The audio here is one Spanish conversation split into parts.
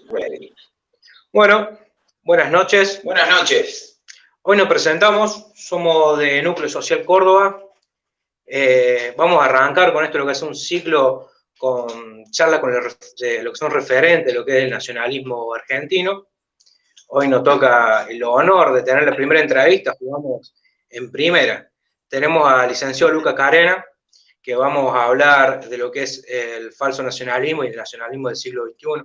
Ready. Bueno, buenas noches. Buenas noches. Hoy nos presentamos, somos de Núcleo Social Córdoba. Vamos a arrancar con esto, lo que es un ciclo con charlas con de lo que son referentes de lo que es el nacionalismo argentino. Hoy nos toca el honor de tener la primera entrevista, jugamos en primera. Tenemos al licenciado Lucas Carena, que vamos a hablar de lo que es el falso nacionalismo y el nacionalismo del siglo XXI.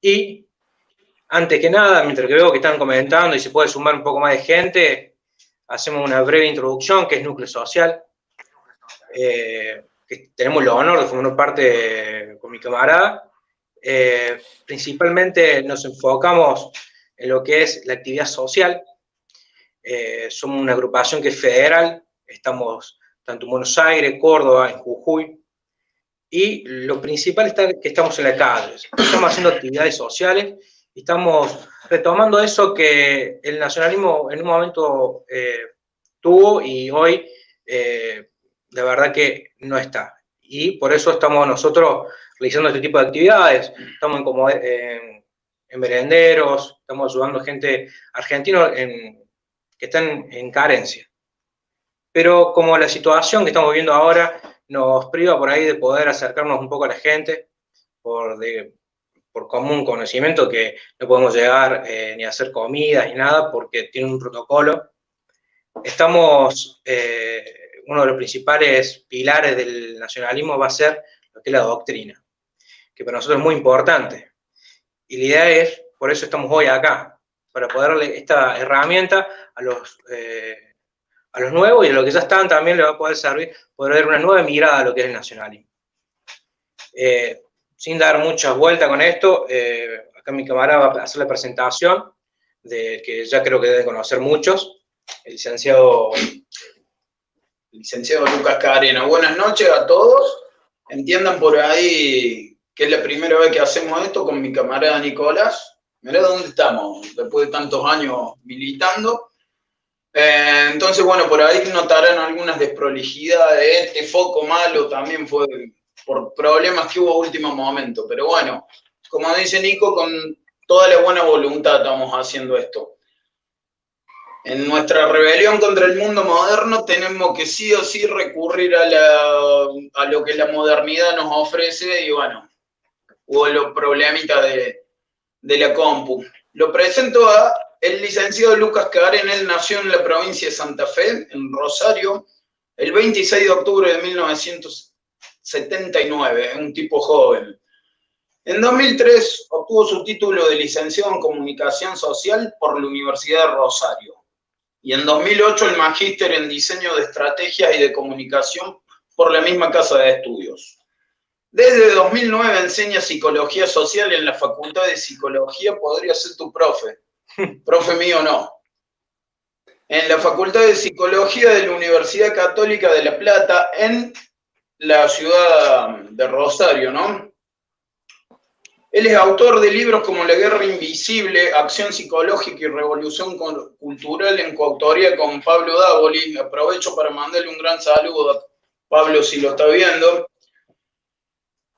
Y antes que nada, mientras que veo que están comentando y se puede sumar un poco más de gente, hacemos una breve introducción, que es Núcleo Social, que tenemos el honor de formar parte con mi camarada. Principalmente nos enfocamos en lo que es la actividad social. Somos una agrupación que es federal, estamos tanto en Buenos Aires, Córdoba, en Jujuy, y lo principal es que estamos en la calle, estamos haciendo actividades sociales. Estamos retomando eso que el nacionalismo en un momento tuvo y hoy la verdad que no está. Y por eso estamos nosotros realizando este tipo de actividades. Estamos en merenderos, estamos ayudando a gente argentina que están en carencia. Pero como la situación que estamos viendo ahora nos priva por ahí de poder acercarnos un poco a la gente, por común conocimiento que no podemos llegar ni a hacer comidas ni nada porque tiene un protocolo. Uno de los principales pilares del nacionalismo va a ser lo que es la doctrina, que para nosotros es muy importante. Y la idea es, por eso estamos hoy acá, para poder darle esta herramienta a los nuevos, y a los que ya están también les va a poder servir, poder ver una nueva mirada a lo que es el nacionalismo. Sin dar muchas vueltas con esto, acá mi camarada va a hacer la presentación, que ya creo que deben conocer muchos, el licenciado Lucas Carena. Buenas noches a todos. Entiendan por ahí que es la primera vez que hacemos esto con mi camarada Nicolás. Mirá dónde estamos, después de tantos años militando. Entonces, bueno, por ahí notarán algunas desprolijidades. Este foco malo también fue por problemas que hubo a último momento. Pero bueno, como dice Nico, con toda la buena voluntad estamos haciendo esto. En nuestra rebelión contra el mundo moderno tenemos que sí o sí recurrir a lo que la modernidad nos ofrece y bueno, hubo los problemitas de la compu. Lo presento a el licenciado Lucas Carena. Él nació en la provincia de Santa Fe, en Rosario, el 26 de octubre de 1979, un tipo joven. En 2003 obtuvo su título de licenciado en Comunicación Social por la Universidad de Rosario. Y en 2008 el magíster en Diseño de Estrategias y de Comunicación por la misma casa de estudios. Desde 2009 enseña Psicología Social en la Facultad de Psicología. Podría ser tu profe. Profe mío no. En la Facultad de Psicología de la Universidad Católica de La Plata, en la ciudad de Rosario, ¿no? Él es autor de libros como La Guerra Invisible, Acción Psicológica y Revolución Cultural, en coautoría con Pablo Dávoli. Aprovecho para mandarle un gran saludo a Pablo si lo está viendo.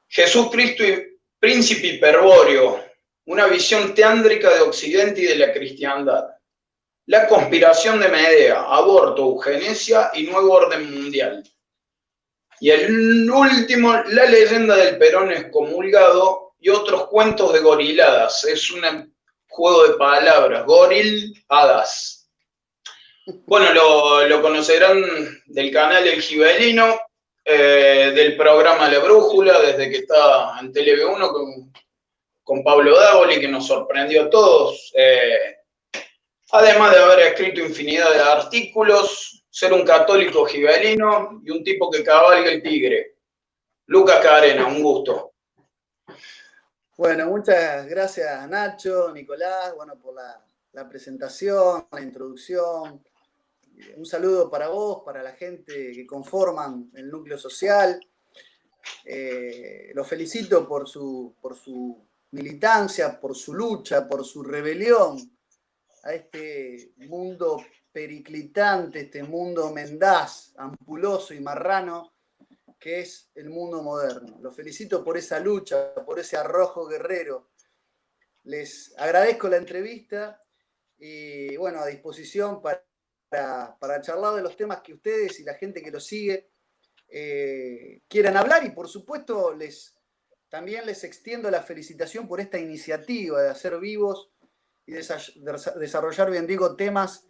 Jesucristo y Príncipe Hiperbóreo, una visión teándrica de Occidente y de la cristiandad. La conspiración de Medea, aborto, eugenesia y nuevo orden mundial. Y el último, La leyenda del Perón excomulgado y otros cuentos de goriladas. Es un juego de palabras, goriladas. Bueno, lo conocerán del canal El Gibelino, del programa La Brújula, desde que está en TV1 con Pablo Dávoli, que nos sorprendió a todos. Además de haber escrito infinidad de artículos, ser un católico gibelino y un tipo que cabalga el tigre. Lucas Carena, un gusto. Bueno, muchas gracias Nacho, Nicolás, bueno, por la presentación, la introducción. Un saludo para vos, para la gente que conforman el núcleo social. Los felicito por su militancia, por su lucha, por su rebelión a este mundo periclitante, este mundo mendaz, ampuloso y marrano que es el mundo moderno. Los felicito por esa lucha, por ese arrojo guerrero les agradezco la entrevista y bueno, a disposición para charlar de los temas que ustedes y la gente que los sigue quieran hablar, y por supuesto también les extiendo la felicitación por esta iniciativa de hacer vivos y desarrollar, bien digo, temas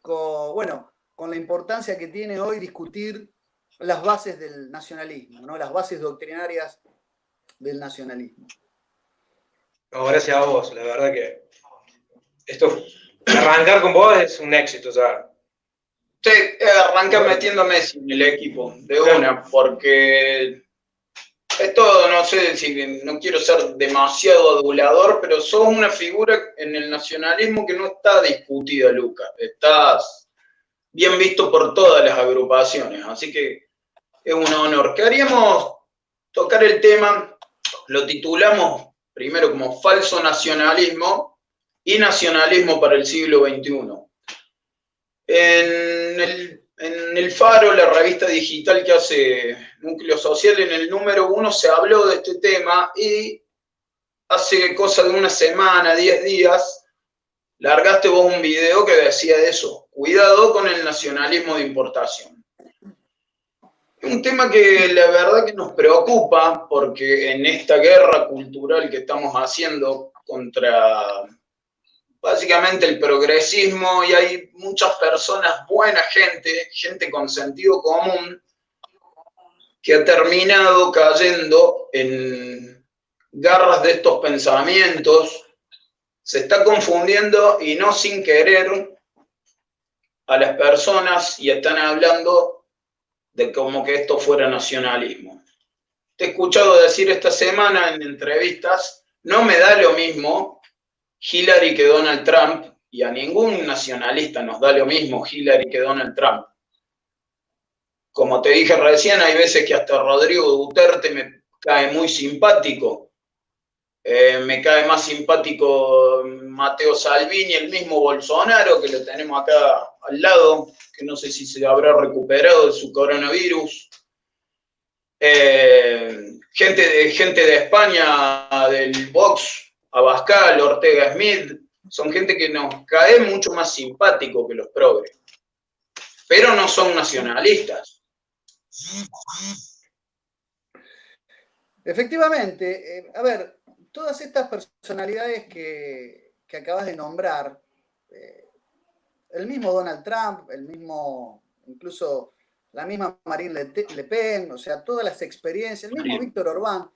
con la importancia que tiene hoy discutir las bases del nacionalismo, ¿no? Las bases doctrinarias del nacionalismo. No, gracias a vos, la verdad que esto, arrancar con vos es un éxito, o sea. Sí, arranca metiendo a Messi en el equipo, de una, porque esto, no sé si no quiero ser demasiado adulador, pero sos una figura en el nacionalismo que no está discutida, Luca. Estás bien visto por todas las agrupaciones, así que es un honor. Queríamos tocar el tema, lo titulamos primero como falso nacionalismo y nacionalismo para el siglo XXI. En el Faro, la revista digital que hace Núcleo Social, en el número 1 se habló de este tema y hace cosa de una semana, 10 días, largaste vos un video que decía eso, cuidado con el nacionalismo de importación. Un tema que la verdad que nos preocupa porque en esta guerra cultural que estamos haciendo contra básicamente el progresismo, y hay muchas personas, buena gente con sentido común, que ha terminado cayendo en garras de estos pensamientos, se está confundiendo y no sin querer a las personas y están hablando de como que esto fuera nacionalismo. Te he escuchado decir esta semana en entrevistas, no me da lo mismo Hillary que Donald Trump, y a ningún nacionalista nos da lo mismo Hillary que Donald Trump. Como te dije recién, hay veces que hasta Rodrigo Duterte me cae muy simpático. Me cae más simpático Matteo Salvini, el mismo Bolsonaro, que lo tenemos acá al lado, que no sé si se habrá recuperado de su coronavirus. Gente de España, del Vox, Abascal, Ortega Smith, son gente que nos cae mucho más simpático que los progres, pero no son nacionalistas. Efectivamente, a ver, todas estas personalidades que acabas de nombrar, el mismo Donald Trump, incluso la misma Marine Le Pen, o sea, todas las experiencias, el mismo Víctor Orbán.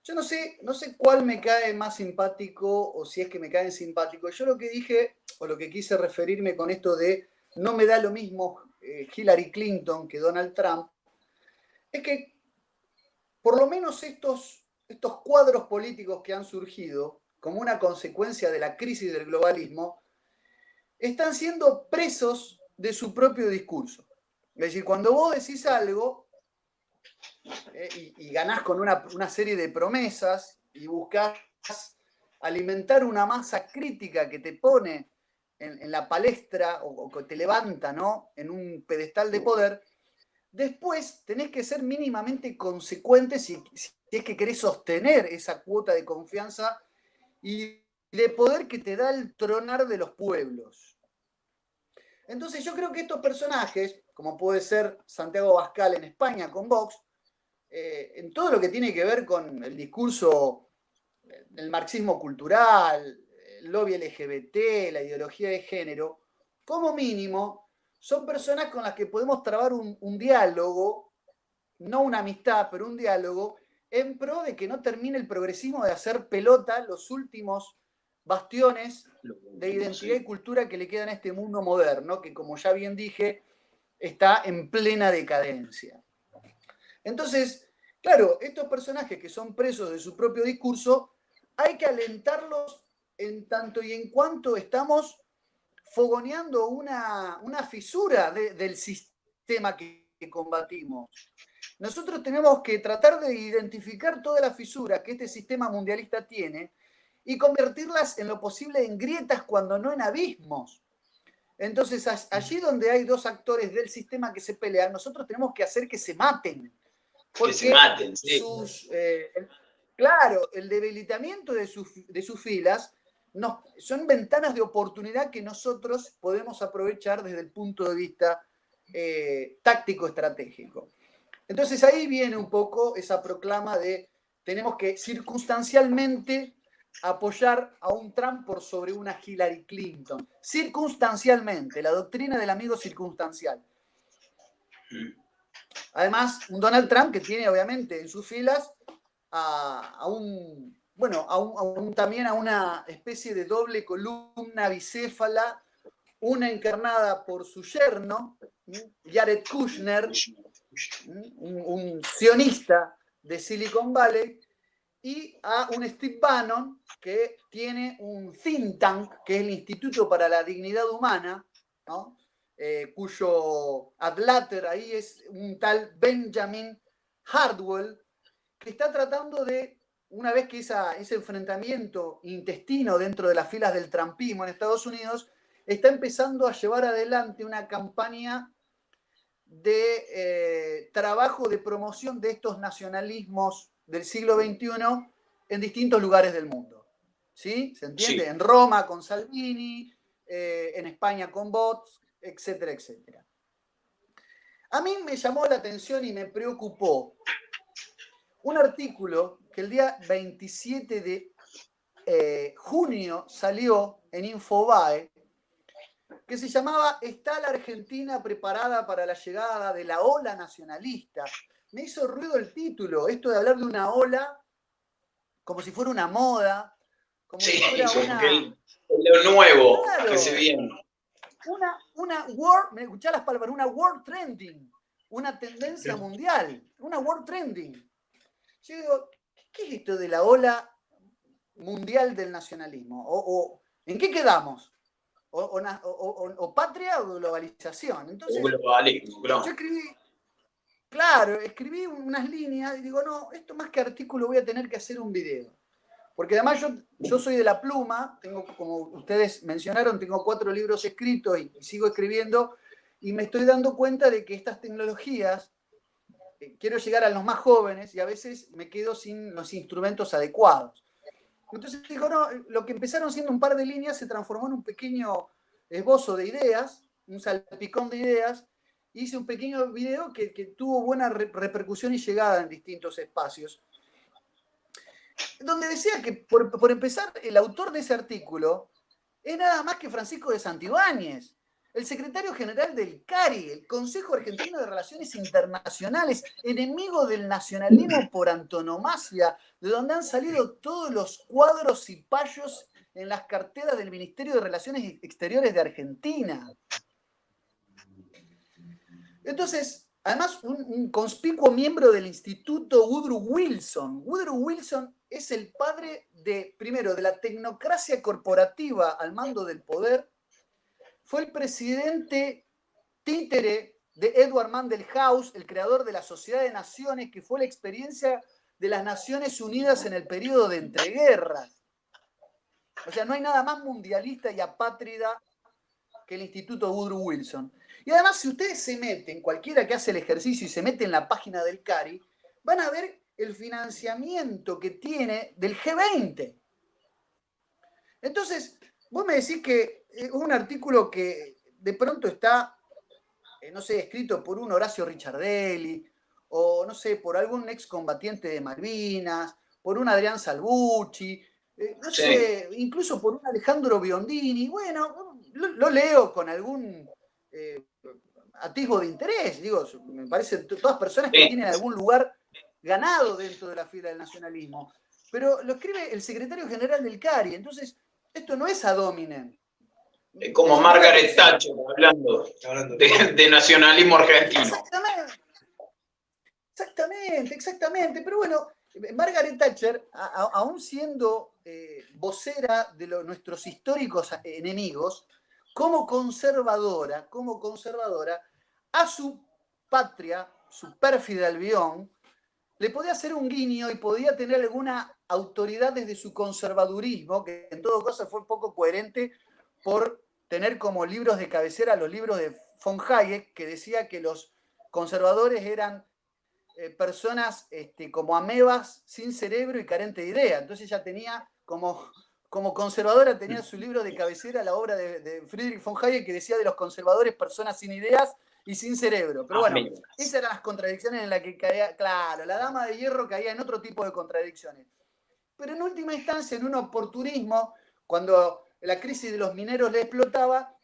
Yo no sé cuál me cae más simpático o si es que me caen simpáticos. Yo lo que dije, o lo que quise referirme con esto de no me da lo mismo Hillary Clinton que Donald Trump, es que por lo menos estos cuadros políticos que han surgido como una consecuencia de la crisis del globalismo están siendo presos de su propio discurso. Es decir, cuando vos decís algo y ganás con una serie de promesas y buscás alimentar una masa crítica que te pone en la palestra o que te levanta, ¿no?, en un pedestal de poder, después tenés que ser mínimamente consecuente si es que querés sostener esa cuota de confianza y de poder que te da el tronar de los pueblos. Entonces yo creo que estos personajes, como puede ser Santiago Abascal en España con Vox, en todo lo que tiene que ver con el discurso del marxismo cultural, el lobby LGBT, la ideología de género, como mínimo, son personas con las que podemos trabar un diálogo, no una amistad, pero un diálogo, en pro de que no termine el progresismo de hacer pelota los últimos bastiones de identidad y cultura que le quedan a este mundo moderno, que como ya bien dije, está en plena decadencia. Entonces, claro, estos personajes que son presos de su propio discurso, hay que alentarlos en tanto y en cuanto estamos fogoneando una fisura del sistema que combatimos. Nosotros tenemos que tratar de identificar todas las fisuras que este sistema mundialista tiene y convertirlas en lo posible en grietas, cuando no en abismos. Entonces, allí donde hay dos actores del sistema que se pelean, nosotros tenemos que hacer que se maten. Que se maten, sí. claro, el debilitamiento de sus filas son ventanas de oportunidad que nosotros podemos aprovechar desde el punto de vista táctico-estratégico. Entonces ahí viene un poco esa proclama de tenemos que circunstancialmente apoyar a un Trump por sobre una Hillary Clinton. Circunstancialmente, la doctrina del amigo circunstancial. Además, un Donald Trump que tiene obviamente en sus filas también a una especie de doble columna bicéfala, una encarnada por su yerno, Jared Kushner, un sionista de Silicon Valley, y a un Steve Bannon que tiene un think tank, que es el Instituto para la Dignidad Humana, ¿no? Cuyo adláter ahí es un tal Benjamin Hardwell, que está tratando de, una vez que ese enfrentamiento intestino dentro de las filas del trumpismo en Estados Unidos, está empezando a llevar adelante una campaña de trabajo de promoción de estos nacionalismos del siglo XXI en distintos lugares del mundo. ¿Sí? ¿Se entiende? Sí. En Roma con Salvini, en España con Vox, etcétera, etcétera. A mí me llamó la atención y me preocupó un artículo que el día 27 de junio salió en Infobae, que se llamaba ¿Está la Argentina preparada para la llegada de la ola nacionalista? Me hizo ruido el título, esto de hablar de una ola como si fuera una moda, como si fuera lo nuevo, claro, que se viene. Me escuchá las palabras, una world trending, una tendencia mundial, una world trending. Yo digo, ¿qué es esto de la ola mundial del nacionalismo? ¿En qué quedamos? O patria o globalización. Entonces, globalismo, claro. Yo escribí unas líneas y digo, no, esto más que artículo voy a tener que hacer un video. Porque además yo soy de la pluma, tengo, como ustedes mencionaron, tengo 4 libros escritos y sigo escribiendo, y me estoy dando cuenta de que estas tecnologías, quiero llegar a los más jóvenes y a veces me quedo sin los instrumentos adecuados. Entonces digo, no, lo que empezaron siendo un par de líneas se transformó en un pequeño esbozo de ideas, un salpicón de ideas. Hice un pequeño video que tuvo buena repercusión y llegada en distintos espacios, donde decía que, por empezar, el autor de ese artículo es nada más que Francisco de Santibáñez, el secretario general del CARI, el Consejo Argentino de Relaciones Internacionales, enemigo del nacionalismo por antonomasia, de donde han salido todos los cuadros y payos en las carteras del Ministerio de Relaciones Exteriores de Argentina. Entonces, además, un conspicuo miembro del Instituto Woodrow Wilson. Woodrow Wilson es el padre primero, de la tecnocracia corporativa al mando del poder. Fue el presidente títere de Edward Mandel House, el creador de la Sociedad de Naciones, que fue la experiencia de las Naciones Unidas en el periodo de entreguerras. O sea, no hay nada más mundialista y apátrida que el Instituto Woodrow Wilson. Y además, si ustedes se meten, cualquiera que hace el ejercicio y se mete en la página del CARI, van a ver el financiamiento que tiene del G20. Entonces, vos me decís que un artículo que de pronto está, no sé, escrito por un Horacio Richardelli, o no sé, por algún excombatiente de Malvinas, por un Adrián Salvucci, no sé, incluso por un Alejandro Biondini. Bueno, lo leo con algún atisbo de interés. Digo, me parecen todas personas que tienen algún lugar ganado dentro de la fila del nacionalismo. Pero lo escribe el secretario general del CARI. Entonces, esto no es ad hominem. Como Margaret Thatcher hablando de nacionalismo argentino. Exactamente. Pero bueno, Margaret Thatcher, aún siendo vocera de nuestros históricos enemigos, como conservadora, a su patria, su pérfida Albión, le podía hacer un guiño y podía tener alguna autoridad desde su conservadurismo, que en todo caso fue poco coherente por tener como libros de cabecera los libros de von Hayek, que decía que los conservadores eran personas como amebas, sin cerebro y carente de idea. Entonces ella tenía como conservadora, tenía su libro de cabecera, la obra de Friedrich von Hayek, que decía de los conservadores, personas sin ideas y sin cerebro. Pero bueno, esas eran las contradicciones en las que caía, claro, la dama de hierro caía en otro tipo de contradicciones. Pero en última instancia, en un oportunismo, cuando la crisis de los mineros le explotaba,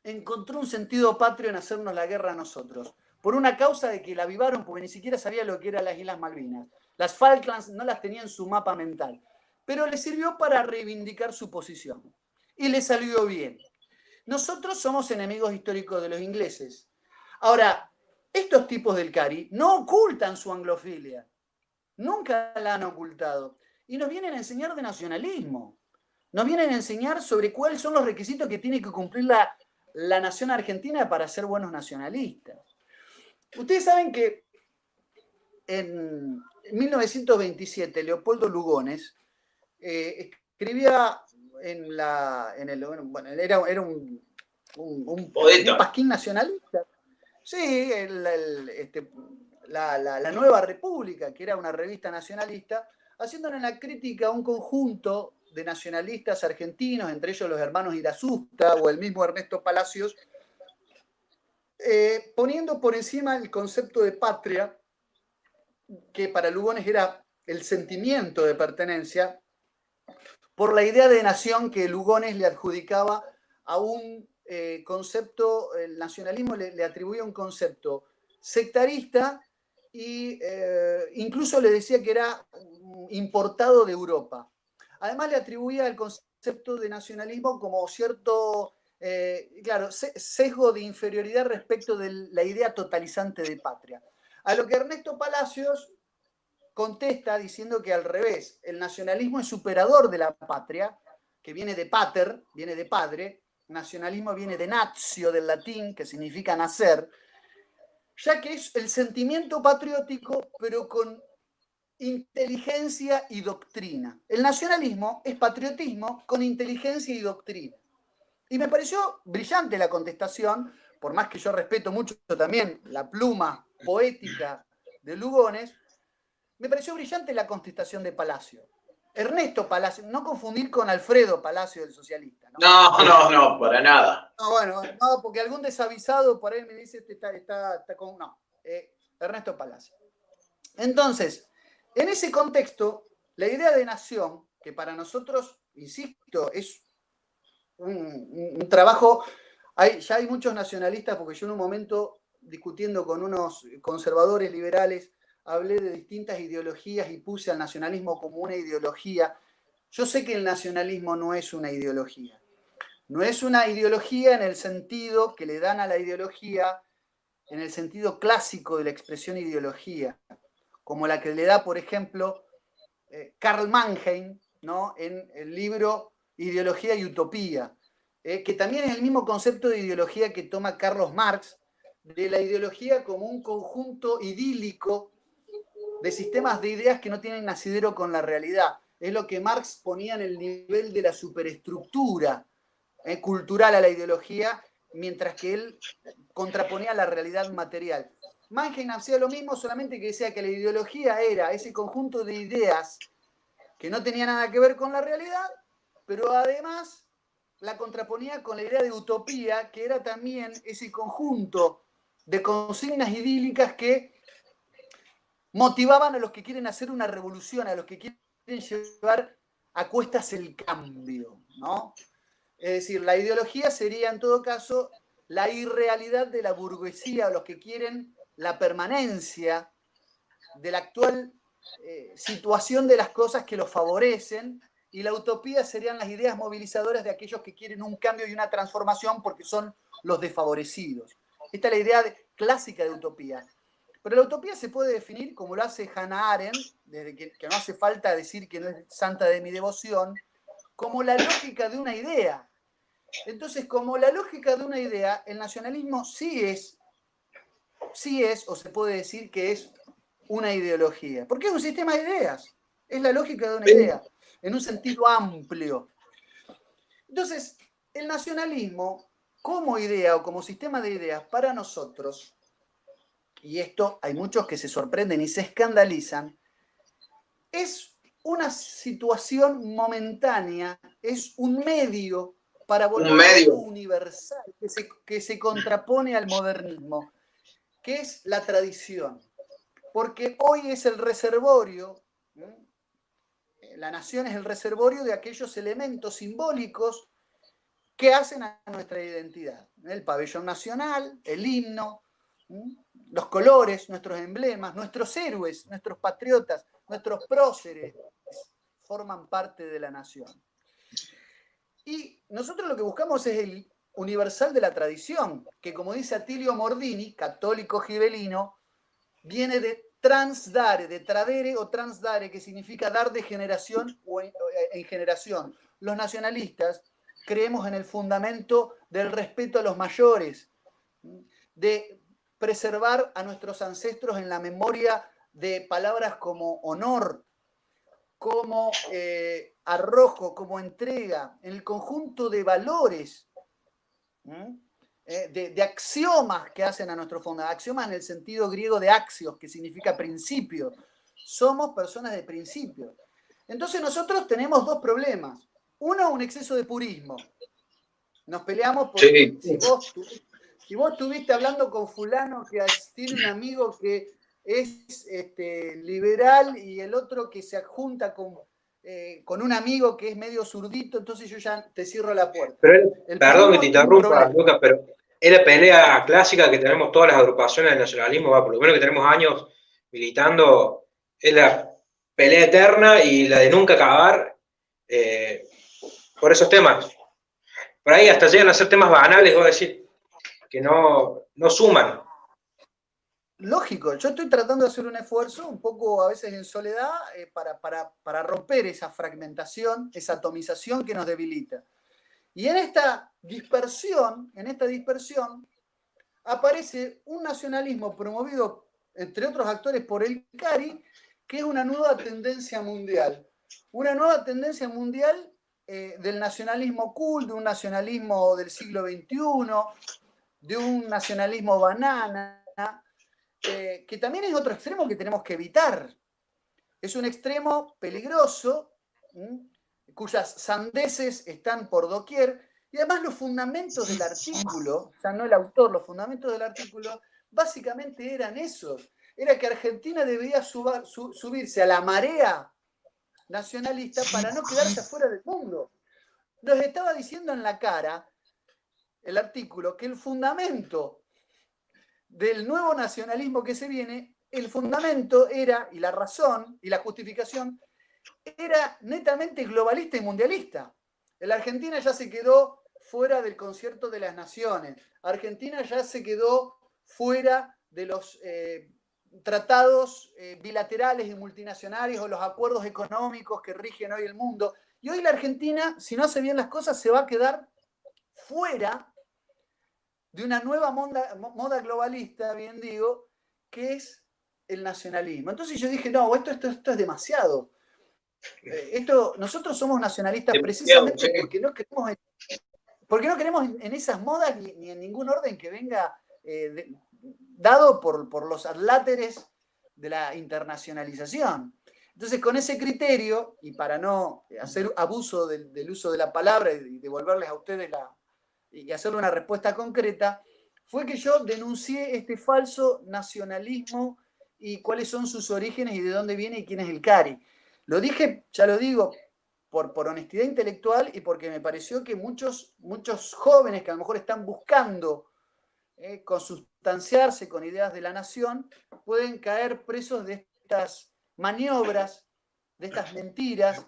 encontró un sentido patrio en hacernos la guerra a nosotros, por una causa de que la avivaron porque ni siquiera sabía lo que eran las Islas Malvinas. Las Falklands no las tenía en su mapa mental, pero le sirvió para reivindicar su posición. Y le salió bien. Nosotros somos enemigos históricos de los ingleses. Ahora, estos tipos del CARI no ocultan su anglofilia. Nunca la han ocultado. Y nos vienen a enseñar de nacionalismo. Nos vienen a enseñar sobre cuáles son los requisitos que tiene que cumplir la nación argentina para ser buenos nacionalistas. Ustedes saben que en 1927 Leopoldo Lugones escribía era un pasquín nacionalista. Sí, la Nueva República, que era una revista nacionalista, haciéndole una crítica a un conjunto de nacionalistas argentinos, entre ellos los hermanos Irasusta o el mismo Ernesto Palacios, poniendo por encima el concepto de patria, que para Lugones era el sentimiento de pertenencia, por la idea de nación que Lugones le adjudicaba a un concepto, el nacionalismo le atribuía un concepto sectarista e incluso le decía que era importado de Europa. Además le atribuía el concepto de nacionalismo como cierto, sesgo de inferioridad respecto de la idea totalizante de patria. A lo que Ernesto Palacios contesta diciendo que al revés, el nacionalismo es superador de la patria, que viene de pater, viene de padre, nacionalismo viene de natio, del latín, que significa nacer, ya que es el sentimiento patriótico, pero con inteligencia y doctrina. El nacionalismo es patriotismo con inteligencia y doctrina. Y me pareció brillante la contestación, por más que yo respeto mucho también la pluma poética de Lugones, me pareció brillante la contestación de Palacio. Ernesto Palacio, no confundir con Alfredo Palacio, el socialista. No, para nada. No, bueno, no, porque algún desavisado por ahí me dice está con... No, Ernesto Palacio. Entonces, en ese contexto, la idea de nación, que para nosotros, insisto, es un trabajo... Ya hay muchos nacionalistas, porque yo en un momento, discutiendo con unos conservadores liberales, hablé de distintas ideologías y puse al nacionalismo como una ideología. Yo sé que el nacionalismo no es una ideología. No es una ideología en el sentido que le dan a la ideología, en el sentido clásico de la expresión ideología, como la que le da, por ejemplo, Karl Mannheim, ¿no? En el libro Ideología y Utopía, que también es el mismo concepto de ideología que toma Carlos Marx, de la ideología como un conjunto idílico de sistemas de ideas que no tienen nacidero con la realidad. Es lo que Marx ponía en el nivel de la superestructura cultural a la ideología, mientras que él contraponía la realidad material. Mannheim hacía lo mismo, solamente que decía que la ideología era ese conjunto de ideas que no tenía nada que ver con la realidad, pero además la contraponía con la idea de utopía, que era también ese conjunto de consignas idílicas que motivaban a los que quieren hacer una revolución, a los que quieren llevar a cuestas el cambio, ¿no? Es decir, la ideología sería en todo caso la irrealidad de la burguesía, los que quieren la permanencia de la actual situación de las cosas que los favorecen, y la utopía serían las ideas movilizadoras de aquellos que quieren un cambio y una transformación porque son los desfavorecidos. Esta es la idea clásica de utopía. Pero la utopía se puede definir, como lo hace Hannah Arendt, desde que no hace falta decir que no es santa de mi devoción, como la lógica de una idea. Entonces, como la lógica de una idea, el nacionalismo sí es, o se puede decir que es una ideología. Porque es un sistema de ideas. Es la lógica de una idea, en un sentido amplio. Entonces, el nacionalismo, como idea o como sistema de ideas, para nosotros, y esto hay muchos que se sorprenden y se escandalizan, es una situación momentánea, es un medio para volver a algo universal que se contrapone al modernismo, que es la tradición. Porque hoy es el reservorio, la nación es el reservorio de aquellos elementos simbólicos que hacen a nuestra identidad. El pabellón nacional, el himno, los colores, nuestros emblemas, nuestros héroes, nuestros patriotas, nuestros próceres forman parte de la nación. Y nosotros lo que buscamos es el universal de la tradición, que como dice Attilio Mordini, católico gibelino, viene de transdare, de tradere o transdare, que significa dar de generación en generación. Los nacionalistas creemos en el fundamento del respeto a los mayores, de preservar a nuestros ancestros en la memoria de palabras como honor, como arrojo, como entrega, en el conjunto de valores, de axiomas que hacen a nuestro fondo. Axiomas en el sentido griego de axios, que significa principio. Somos personas de principio. Entonces nosotros tenemos dos problemas. Uno, un exceso de purismo. Nos peleamos porque si vos estuviste hablando con fulano que tiene un amigo que es liberal y el otro que se adjunta con un amigo que es medio zurdito, entonces yo ya te cierro la puerta. Pero, perdón que te interrumpa, Lucas, pero es la pelea clásica que tenemos todas las agrupaciones del nacionalismo, por lo menos que tenemos años militando, es la pelea eterna y la de nunca acabar por esos temas. Por ahí hasta llegan a ser temas banales, voy a decir, que no suman. Lógico, yo estoy tratando de hacer un esfuerzo, un poco a veces en soledad, para romper esa fragmentación, esa atomización que nos debilita. Y en esta dispersión, aparece un nacionalismo promovido, entre otros actores, por el CARI, que es una nueva tendencia mundial. Una nueva tendencia mundial del nacionalismo cool, de un nacionalismo del siglo XXI, de un nacionalismo banana, que también es otro extremo que tenemos que evitar. Es un extremo peligroso, cuyas sandeces están por doquier, y además los fundamentos del artículo, o sea, no el autor, los fundamentos del artículo, básicamente eran esos. Era que Argentina debía subirse a la marea nacionalista para no quedarse afuera del mundo. Nos estaba diciendo en la cara el artículo que el fundamento del nuevo nacionalismo que se viene, el fundamento era, y la razón y la justificación, era netamente globalista y mundialista. La Argentina ya se quedó fuera del concierto de las naciones. Argentina ya se quedó fuera de los tratados bilaterales y multinacionales o los acuerdos económicos que rigen hoy el mundo. Y hoy la Argentina, si no hace bien las cosas, se va a quedar fuera de una nueva moda globalista, bien digo, que es el nacionalismo. Entonces yo dije, no, esto es demasiado. Nosotros somos nacionalistas precisamente porque no queremos en esas modas ni en ningún orden que venga dado por los adláteres de la internacionalización. Entonces, con ese criterio, y para no hacer abuso del uso de la palabra y devolverles a ustedes y hacerle una respuesta concreta, fue que yo denuncié este falso nacionalismo y cuáles son sus orígenes y de dónde viene y quién es el CARI. Lo dije, ya lo digo, por honestidad intelectual y porque me pareció que muchos jóvenes que a lo mejor están buscando consustanciarse con ideas de la nación, pueden caer presos de estas maniobras, de estas mentiras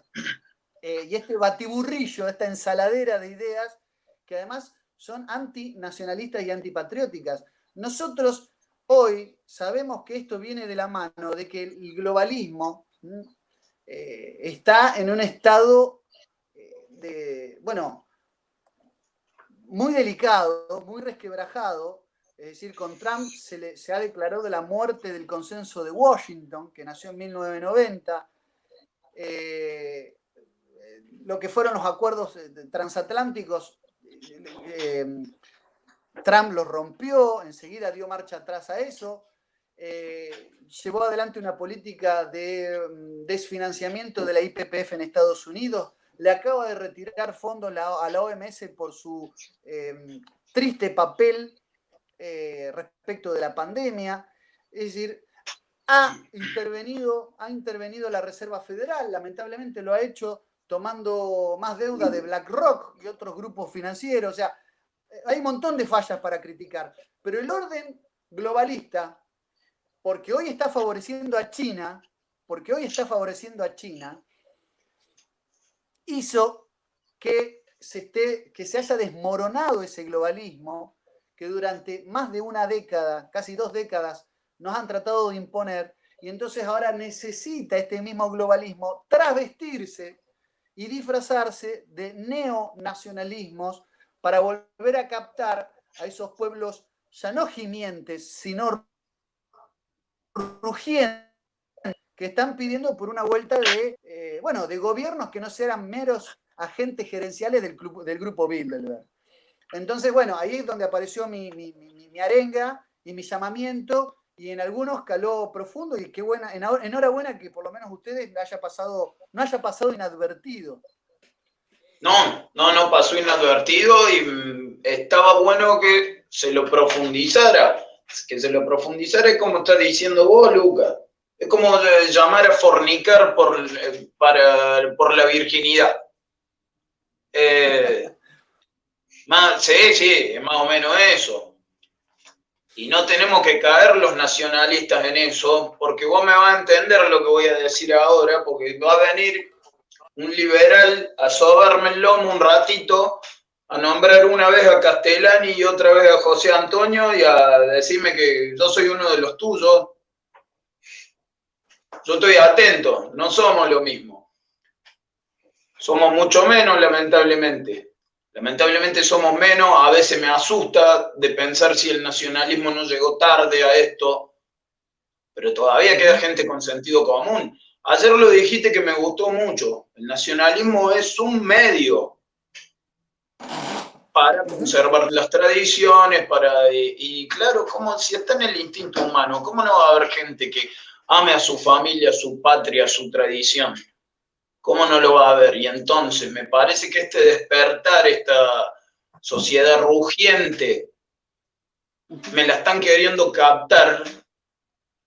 y este batiburrillo, esta ensaladera de ideas que además son antinacionalistas y antipatrióticas. Nosotros hoy sabemos que esto viene de la mano de que el globalismo está en un estado muy delicado, muy resquebrajado. Es decir, con Trump se ha declarado la muerte del consenso de Washington, que nació en 1990. Lo que fueron los acuerdos transatlánticos, Trump los rompió, enseguida dio marcha atrás a eso. llevó adelante una política de desfinanciamiento de la IPPF en Estados Unidos, le acaba de retirar fondos a la OMS por su triste papel respecto de la pandemia. Es decir, ha intervenido la Reserva Federal, lamentablemente lo ha hecho tomando más deuda de BlackRock y otros grupos financieros. O sea, hay un montón de fallas para criticar, pero el orden globalista, porque hoy está favoreciendo a China, hizo que se haya desmoronado ese globalismo que durante más de una década, casi 2 décadas, nos han tratado de imponer, y entonces ahora necesita este mismo globalismo travestirse y disfrazarse de neonacionalismos para volver a captar a esos pueblos ya no gimientes, sino rugientes, que están pidiendo por una vuelta de gobiernos que no sean meros agentes gerenciales del grupo Bilderberg. Entonces, bueno, ahí es donde apareció mi arenga y mi llamamiento, y en algunos caló profundo, y qué buena, enhorabuena que por lo menos ustedes no haya pasado inadvertido. No pasó inadvertido, y estaba bueno que se lo profundizara. Que se lo profundizara es como estás diciendo vos, Lucas. Es como llamar a fornicar por la virginidad. Sí, es más o menos eso. Y no tenemos que caer los nacionalistas en eso, porque vos me vas a entender lo que voy a decir ahora, porque va a venir un liberal a sobarme el lomo un ratito, a nombrar una vez a Castellani y otra vez a José Antonio y a decirme que yo soy uno de los tuyos. Yo estoy atento, no somos lo mismo. Somos mucho menos, lamentablemente. Lamentablemente somos menos. A veces me asusta de pensar si el nacionalismo no llegó tarde a esto, pero todavía queda gente con sentido común. Ayer lo dijiste que me gustó mucho. El nacionalismo es un medio para conservar las tradiciones, y claro, como si está en el instinto humano, ¿cómo no va a haber gente que ame a su familia, a su patria, a su tradición? ¿Cómo no lo va a haber? Y entonces me parece que este despertar, esta sociedad rugiente, me la están queriendo captar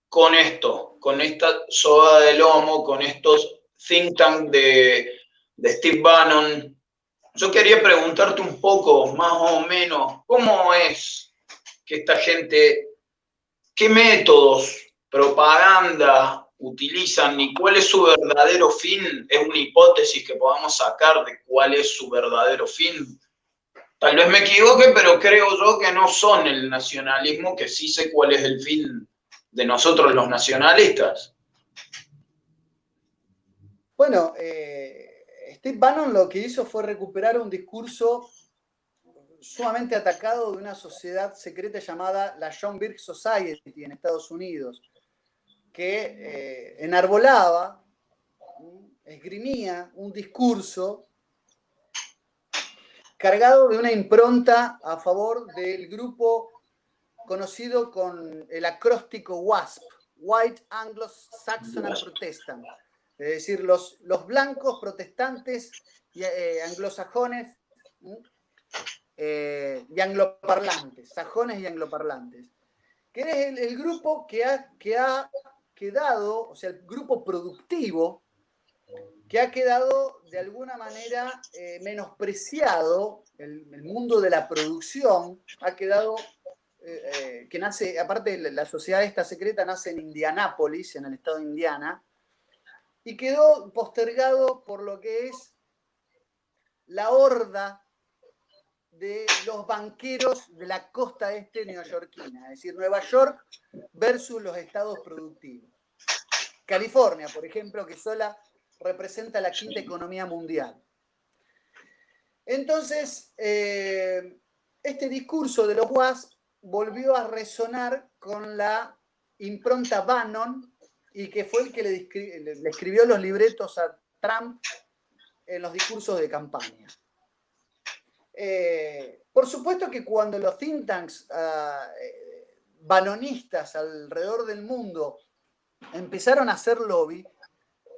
con esto, con esta soga de lomo, con estos think tank de Steve Bannon. Yo quería preguntarte un poco, más o menos, ¿cómo es que esta gente, qué métodos, propaganda utilizan y cuál es su verdadero fin? Es una hipótesis que podamos sacar de cuál es su verdadero fin. Tal vez me equivoque, pero creo yo que no son el nacionalismo, que sí sé cuál es el fin de nosotros los nacionalistas. Bueno, Steve Bannon lo que hizo fue recuperar un discurso sumamente atacado de una sociedad secreta llamada la John Birch Society en Estados Unidos, que enarbolaba, esgrimía un discurso cargado de una impronta a favor del grupo conocido con el acróstico WASP, White Anglo-Saxon and Protestant, es decir, los blancos protestantes y anglosajones y angloparlantes, sajones y angloparlantes, que es el grupo que ha quedado, o sea, el grupo productivo, que ha quedado de alguna manera menospreciado. El mundo de la producción ha quedado, que nace, aparte la sociedad esta secreta nace en Indianápolis, en el estado de Indiana, y quedó postergado por lo que es la horda de los banqueros de la costa este neoyorquina, es decir, Nueva York versus los estados productivos. California, por ejemplo, que sola representa la quinta economía mundial. Entonces, este discurso de los WASP volvió a resonar con la impronta Bannon, y que fue el que le escribió los libretos a Trump en los discursos de campaña. Por supuesto que cuando los think tanks balonistas alrededor del mundo empezaron a hacer lobby,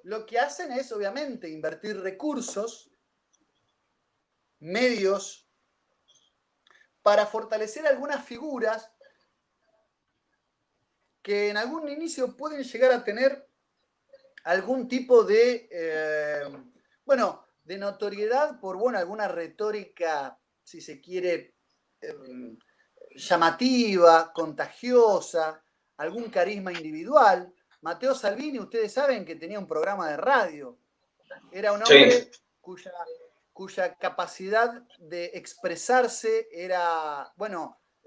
lo que hacen es obviamente invertir recursos, medios, para fortalecer algunas figuras que en algún inicio pueden llegar a tener algún tipo de, de notoriedad por, alguna retórica, si se quiere, llamativa, contagiosa, algún carisma individual. Matteo Salvini, ustedes saben que tenía un programa de radio. Era un hombre cuya capacidad de expresarse era,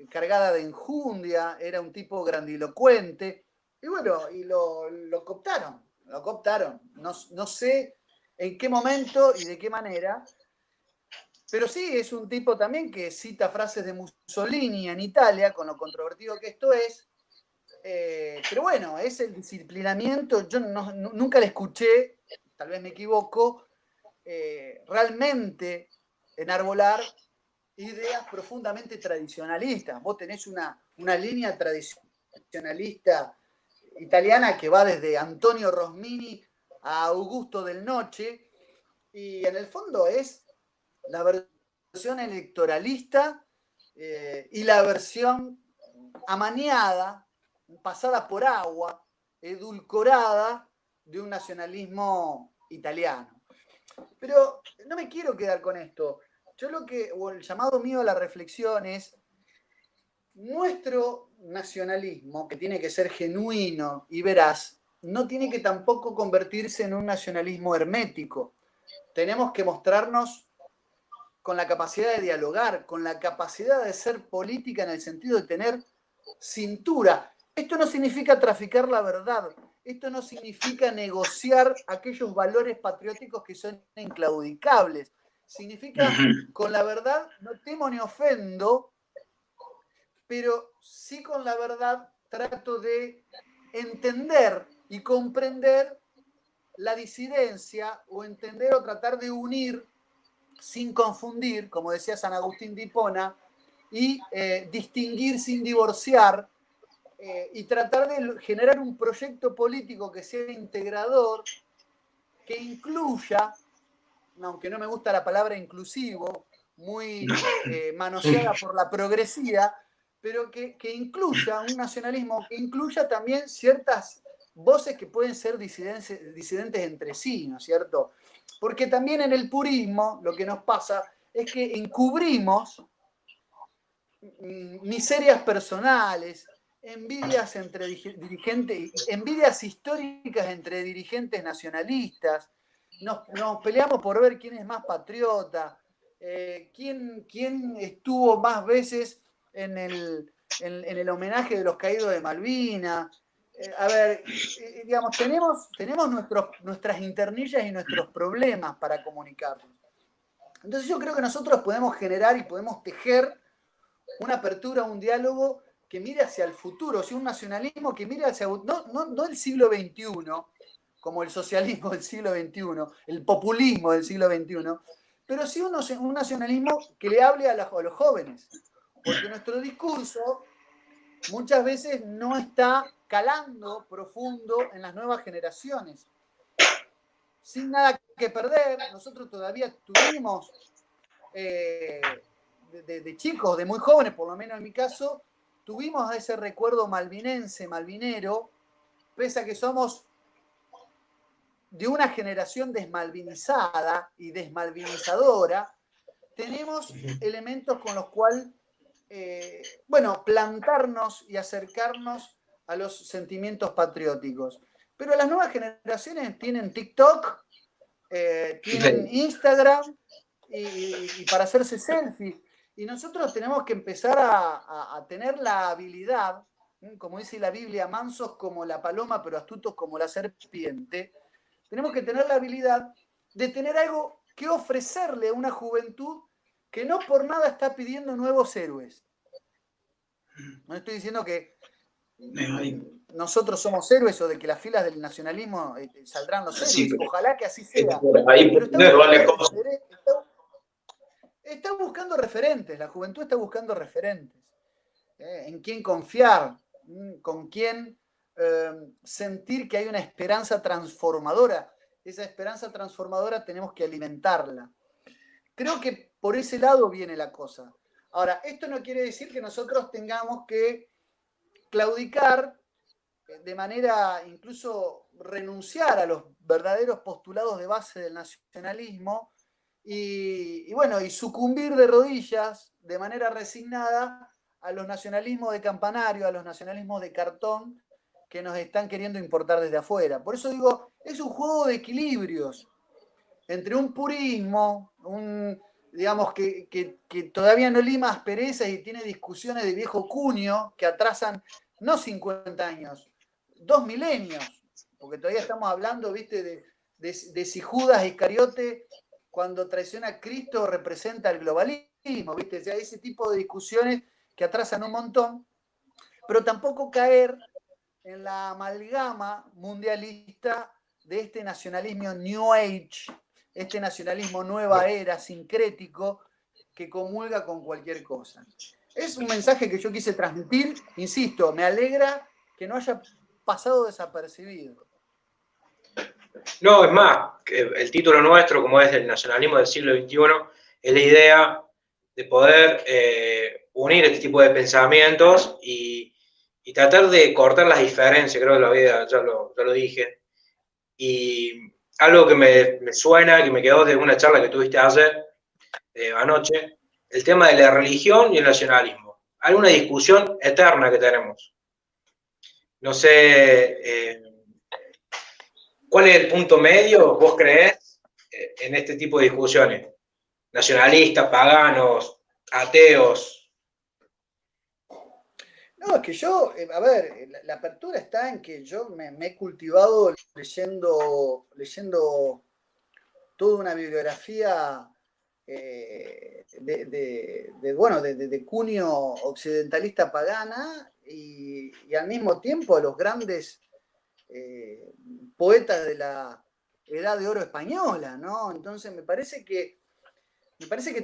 cargada de enjundia, era un tipo grandilocuente. Y lo cooptaron. No sé en qué momento y de qué manera, pero sí es un tipo también que cita frases de Mussolini en Italia, con lo controvertido que esto es. Pero bueno, es el disciplinamiento. Yo nunca le escuché, tal vez me equivoco, realmente enarbolar ideas profundamente tradicionalistas. Vos tenés una línea tradicionalista italiana que va desde Antonio Rosmini a Augusto del Noce, y en el fondo es la versión electoralista y la versión amañada, pasada por agua, edulcorada de un nacionalismo italiano. Pero no me quiero quedar con esto. El llamado mío a la reflexión es: nuestro nacionalismo, que tiene que ser genuino y veraz, no tiene que tampoco convertirse en un nacionalismo hermético. Tenemos que mostrarnos con la capacidad de dialogar, con la capacidad de ser política en el sentido de tener cintura. Esto no significa traficar la verdad, esto no significa negociar aquellos valores patrióticos que son inclaudicables. Significa, con la verdad no temo ni ofendo, pero sí con la verdad trato de entender y comprender la disidencia, o entender o tratar de unir sin confundir, como decía San Agustín de Hipona, y distinguir sin divorciar, y tratar de generar un proyecto político que sea integrador, que incluya, aunque no me gusta la palabra inclusivo, muy manoseada por la progresía, pero que incluya un nacionalismo, que incluya también ciertas voces que pueden ser disidentes entre sí, ¿no es cierto? Porque también en el purismo lo que nos pasa es que encubrimos miserias personales, envidias entre dirigentes, envidias históricas entre dirigentes nacionalistas. Nos peleamos por ver quién es más patriota, quién estuvo más veces en el homenaje de los caídos de Malvinas. Digamos, tenemos nuestras internillas y nuestros problemas para comunicarnos. Entonces yo creo que nosotros podemos generar y podemos tejer una apertura, un diálogo que mire hacia el futuro, un nacionalismo que mire hacia, no el siglo XXI, como el socialismo del siglo XXI, el populismo del siglo XXI, pero sí un nacionalismo que le hable a los jóvenes, porque nuestro discurso muchas veces no está calando profundo en las nuevas generaciones. Sin nada que perder, nosotros todavía tuvimos de chicos, de muy jóvenes, por lo menos en mi caso, tuvimos ese recuerdo malvinense, malvinero, pese a que somos de una generación desmalvinizada y desmalvinizadora, tenemos elementos con los cuales, plantarnos y acercarnos a los sentimientos patrióticos. Pero las nuevas generaciones tienen TikTok, tienen Instagram, y para hacerse selfie. Y nosotros tenemos que empezar a tener la habilidad, como dice la Biblia, mansos como la paloma, pero astutos como la serpiente. Tenemos que tener la habilidad de tener algo que ofrecerle a una juventud que no por nada está pidiendo nuevos héroes. No estoy diciendo que nosotros somos héroes o de que las filas del nacionalismo saldrán los héroes. Sí, ojalá que así sea. Pero está buscando referentes, la juventud está buscando referentes. En quién confiar. con quién sentir que hay una esperanza transformadora. Esa esperanza transformadora tenemos que alimentarla. Creo que por ese lado viene la cosa. Ahora, esto no quiere decir que nosotros tengamos que claudicar de manera incluso renunciar a los verdaderos postulados de base del nacionalismo y sucumbir de rodillas de manera resignada a los nacionalismos de campanario, a los nacionalismos de cartón que nos están queriendo importar desde afuera. Por eso digo, es un juego de equilibrios entre un purismo, digamos que todavía no lima asperezas y tiene discusiones de viejo cuño que atrasan no 50 años, 2 milenios, porque todavía estamos hablando, ¿viste?, de si Judas Iscariote, cuando traiciona a Cristo, representa el globalismo, ¿viste? O sea, ese tipo de discusiones que atrasan un montón, pero tampoco caer en la amalgama mundialista de este nacionalismo New Age, este nacionalismo nueva era, sincrético, que comulga con cualquier cosa. Es un mensaje que yo quise transmitir, insisto, me alegra que no haya pasado desapercibido. No, es más, que el título nuestro, como es el nacionalismo del siglo XXI, es la idea de poder unir este tipo de pensamientos y tratar de cortar las diferencias, creo que ya lo dije. Y algo que me suena, que me quedó de una charla que tuviste ayer, anoche, el tema de la religión y el nacionalismo. Alguna discusión eterna que tenemos. No sé, ¿cuál es el punto medio, vos creés, en este tipo de discusiones? Nacionalistas, paganos, ateos. No, es que yo, a ver, la apertura está en que yo me he cultivado leyendo toda una bibliografía de cuño occidentalista pagana y al mismo tiempo los grandes poetas de la Edad de Oro española, ¿no? Entonces me parece que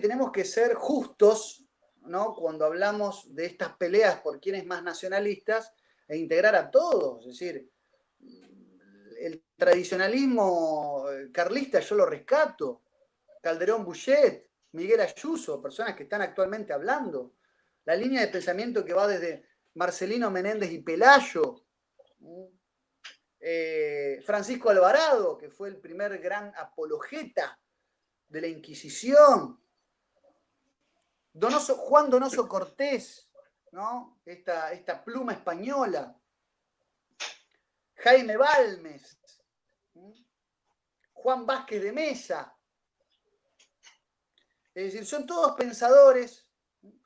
tenemos que ser justos, ¿no?, cuando hablamos de estas peleas por quién es más nacionalistas e integrar a todos. Es decir, el tradicionalismo carlista yo lo rescato. Calderón Bouchet, Miguel Ayuso, personas que están actualmente hablando. La línea de pensamiento que va desde Marcelino Menéndez y Pelayo. Francisco Alvarado, que fue el primer gran apologeta de la Inquisición. Juan Donoso Cortés, ¿no?, esta pluma española. Jaime Balmes, Juan Vázquez de Mesa. Es decir, son todos pensadores.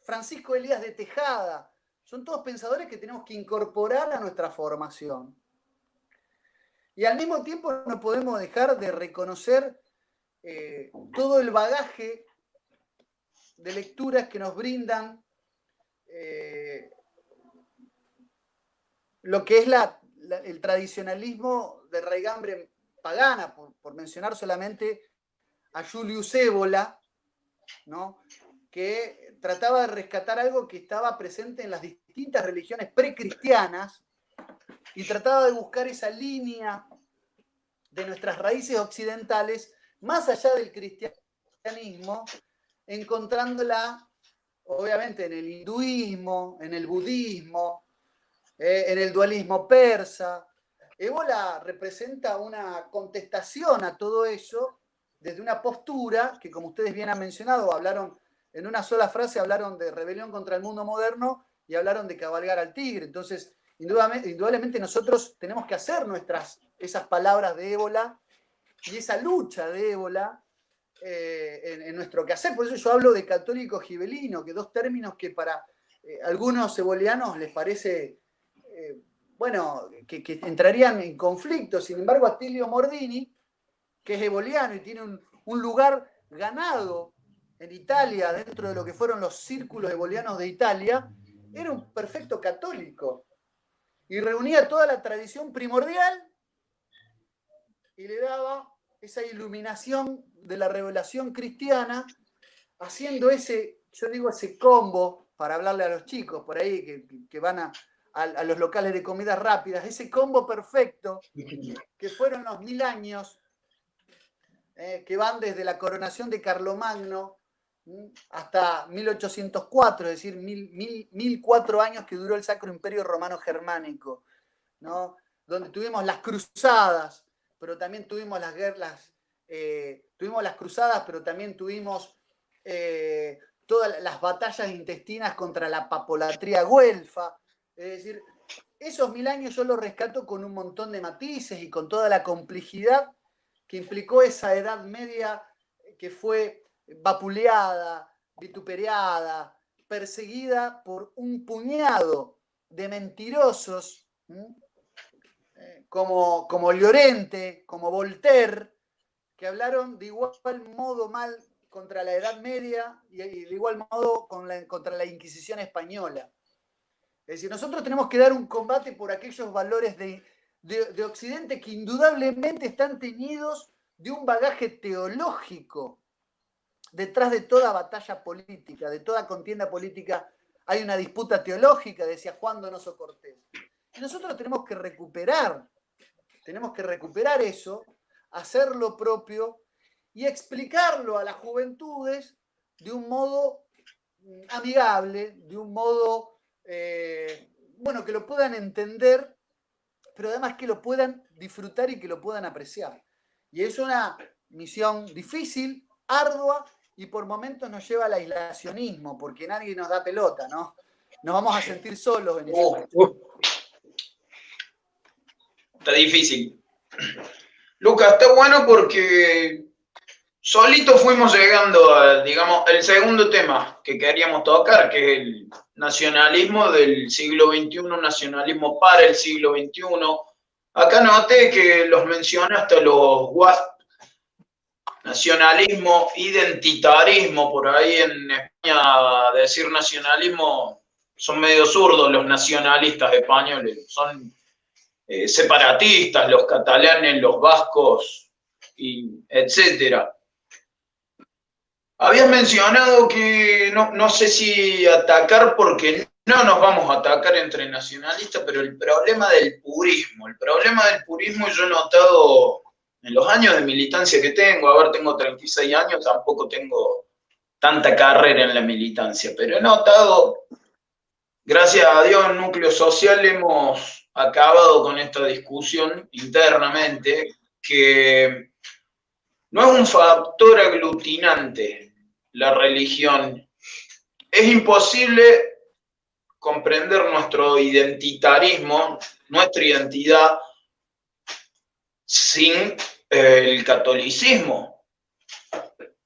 Francisco Elías de Tejada. Son todos pensadores que tenemos que incorporar a nuestra formación. Y al mismo tiempo no podemos dejar de reconocer todo el bagaje de lecturas que nos brindan lo que es el tradicionalismo de raigambre pagana, por mencionar solamente a Julius Evola, ¿no?, que trataba de rescatar algo que estaba presente en las distintas religiones precristianas y trataba de buscar esa línea de nuestras raíces occidentales más allá del cristianismo, encontrándola obviamente en el hinduismo, en el budismo, en el dualismo persa. Ébola representa una contestación a todo eso desde una postura que, como ustedes bien han mencionado, hablaron en una sola frase, hablaron de rebelión contra el mundo moderno y hablaron de cabalgar al tigre. Entonces, indudablemente nosotros tenemos que hacer esas palabras de Ébola y esa lucha de Ébola en nuestro quehacer. Por eso yo hablo de católico gibelino, que dos términos que para algunos ebolianos les parece, que entrarían en conflicto. Sin embargo, Attilio Mordini, que es eboliano y tiene un lugar ganado en Italia, dentro de lo que fueron los círculos ebolianos de Italia, era un perfecto católico y reunía toda la tradición primordial y le daba esa iluminación de la revelación cristiana, haciendo ese combo, para hablarle a los chicos por ahí que van a los locales de comidas rápidas, ese combo perfecto que fueron los 1000 años, que van desde la coronación de Carlomagno hasta 1804, es decir, 1004 años que duró el Sacro Imperio Romano Germánico, ¿no? Donde tuvimos las cruzadas, pero también tuvimos las guerras, tuvimos las cruzadas, pero también tuvimos todas las batallas intestinas contra la papolatría güelfa. Es decir, esos 1000 años yo los rescato con un montón de matices y con toda la complejidad que implicó esa Edad Media que fue vapuleada, vituperiada, perseguida por un puñado de mentirosos, como Llorente, como Voltaire, que hablaron de igual modo mal contra la Edad Media y de igual modo contra la Inquisición española. Es decir, nosotros tenemos que dar un combate por aquellos valores de Occidente que indudablemente están teñidos de un bagaje teológico. Detrás de toda batalla política, de toda contienda política, hay una disputa teológica, decía Juan Donoso Cortés. Y nosotros tenemos que recuperar eso, hacer lo propio y explicarlo a las juventudes de un modo amigable, de un modo, que lo puedan entender, pero además que lo puedan disfrutar y que lo puedan apreciar. Y es una misión difícil, ardua, y por momentos nos lleva al aislacionismo, porque nadie nos da pelota, ¿no? Nos vamos a sentir solos en ese Está difícil. Lucas, está bueno porque solito fuimos llegando a, digamos, el segundo tema que queríamos tocar, que es el nacionalismo del siglo XXI, nacionalismo para el siglo XXI. Acá noté que los menciona hasta los WASP, nacionalismo, identitarismo, por ahí en España decir nacionalismo son medio zurdos los nacionalistas españoles, son separatistas, los catalanes, los vascos, etcétera. Habías mencionado que no sé si atacar, porque no nos vamos a atacar entre nacionalistas, pero el problema del purismo yo he notado en los años de militancia que tengo, tengo 36 años, tampoco tengo tanta carrera en la militancia, pero he notado, gracias a Dios, en Núcleo Social hemos acabado con esta discusión internamente, que no es un factor aglutinante la religión. Es imposible comprender nuestro identitarismo, nuestra identidad, sin el catolicismo.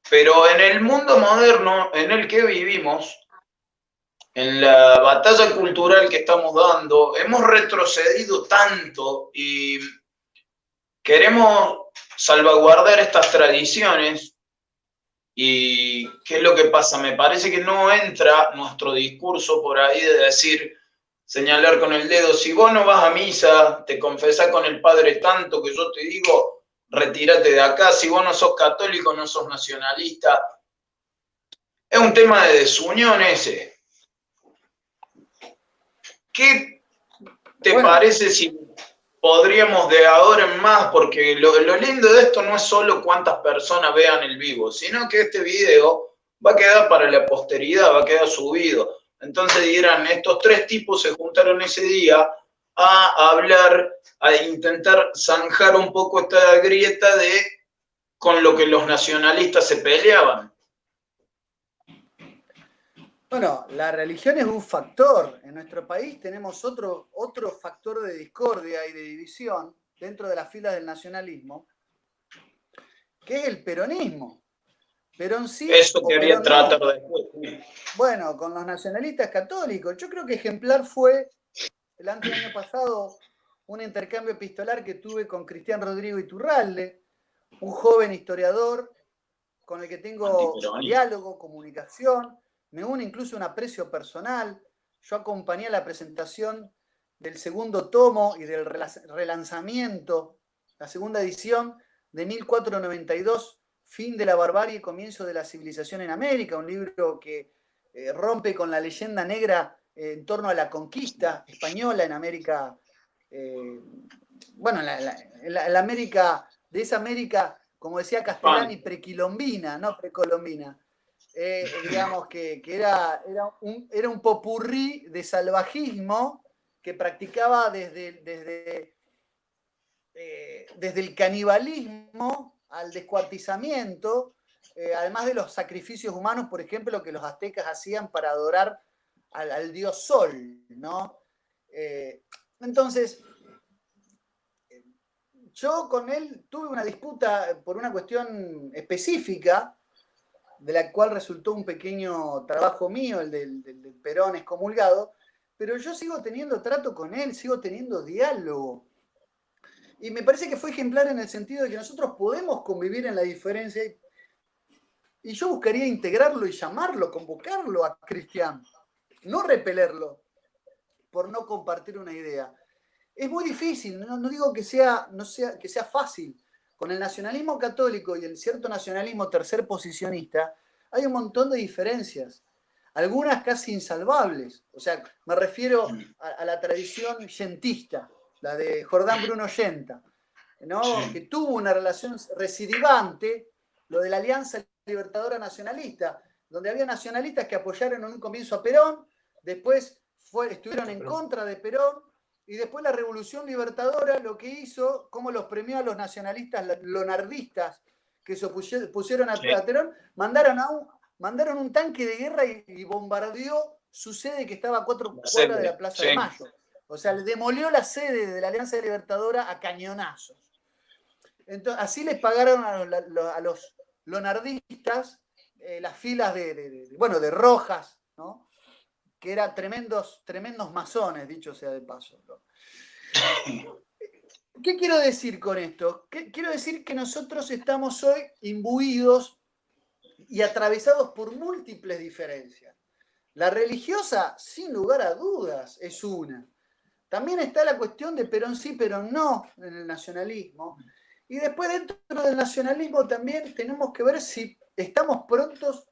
Pero en el mundo moderno en el que vivimos, en la batalla cultural que estamos dando, hemos retrocedido tanto y queremos salvaguardar estas tradiciones. ¿Y qué es lo que pasa? Me parece que no entra nuestro discurso por ahí de decir, señalar con el dedo, si vos no vas a misa, te confesás con el Padre tanto que yo te digo, retírate de acá, si vos no sos católico, no sos nacionalista. Es un tema de desunión ese. ¿Qué te parece si podríamos de ahora en más, porque lo lindo de esto no es solo cuántas personas vean el vivo, sino que este video va a quedar para la posteridad, va a quedar subido. Entonces dirán, estos tres tipos se juntaron ese día a hablar, a intentar zanjar un poco esta grieta con lo que los nacionalistas se peleaban. Bueno, la religión es un factor. En nuestro país tenemos otro factor de discordia y de división dentro de las filas del nacionalismo, que es el peronismo. Perón sí. Eso quería tratar después. Bueno, con los nacionalistas católicos. Yo creo que ejemplar fue el año pasado un intercambio epistolar que tuve con Cristian Rodrigo Iturralde, un joven historiador con el que tengo diálogo, comunicación. Me une incluso un aprecio personal. Yo acompañé la presentación del segundo tomo y del relanzamiento, la segunda edición de 1492, Fin de la barbarie y comienzo de la civilización en América, un libro que rompe con la leyenda negra en torno a la conquista española en América, bueno, en la América, de esa América, como decía Castellani, prequilombina, no precolombina. Digamos que era un popurrí de salvajismo que practicaba desde el canibalismo al descuartizamiento, además de los sacrificios humanos, por ejemplo, que los aztecas hacían para adorar al dios Sol, ¿no? Entonces, yo con él tuve una disputa por una cuestión específica, de la cual resultó un pequeño trabajo mío, el del Perón excomulgado, pero yo sigo teniendo trato con él, sigo teniendo diálogo. Y me parece que fue ejemplar en el sentido de que nosotros podemos convivir en la diferencia, y yo buscaría integrarlo y llamarlo, convocarlo a Cristian, no repelerlo por no compartir una idea. Es muy difícil, no digo que sea fácil. Con el nacionalismo católico y el cierto nacionalismo tercer posicionista, hay un montón de diferencias, algunas casi insalvables. O sea, me refiero a la tradición yentista, la de Jordán Bruno Yenta, ¿no? Sí. Que tuvo una relación recidivante, lo de la Alianza Libertadora Nacionalista, donde había nacionalistas que apoyaron en un comienzo a Perón, después estuvieron en contra de Perón, y después la Revolución Libertadora lo que hizo, cómo los premió a los nacionalistas lonardistas que se opusieron a Perón, mandaron un tanque de guerra y bombardeó su sede que estaba a 4 cuadras de la Plaza de Mayo. O sea, le demolió la sede de la Alianza Libertadora a cañonazos. Entonces, así les pagaron a los lonardistas las filas de Rojas, ¿no? Que eran tremendos masones, dicho sea de paso, ¿no? ¿Qué quiero decir con esto? Quiero decir que nosotros estamos hoy imbuidos y atravesados por múltiples diferencias. La religiosa, sin lugar a dudas, es una. También está la cuestión de Perón sí, Perón no en el nacionalismo. Y después dentro del nacionalismo también tenemos que ver si estamos prontos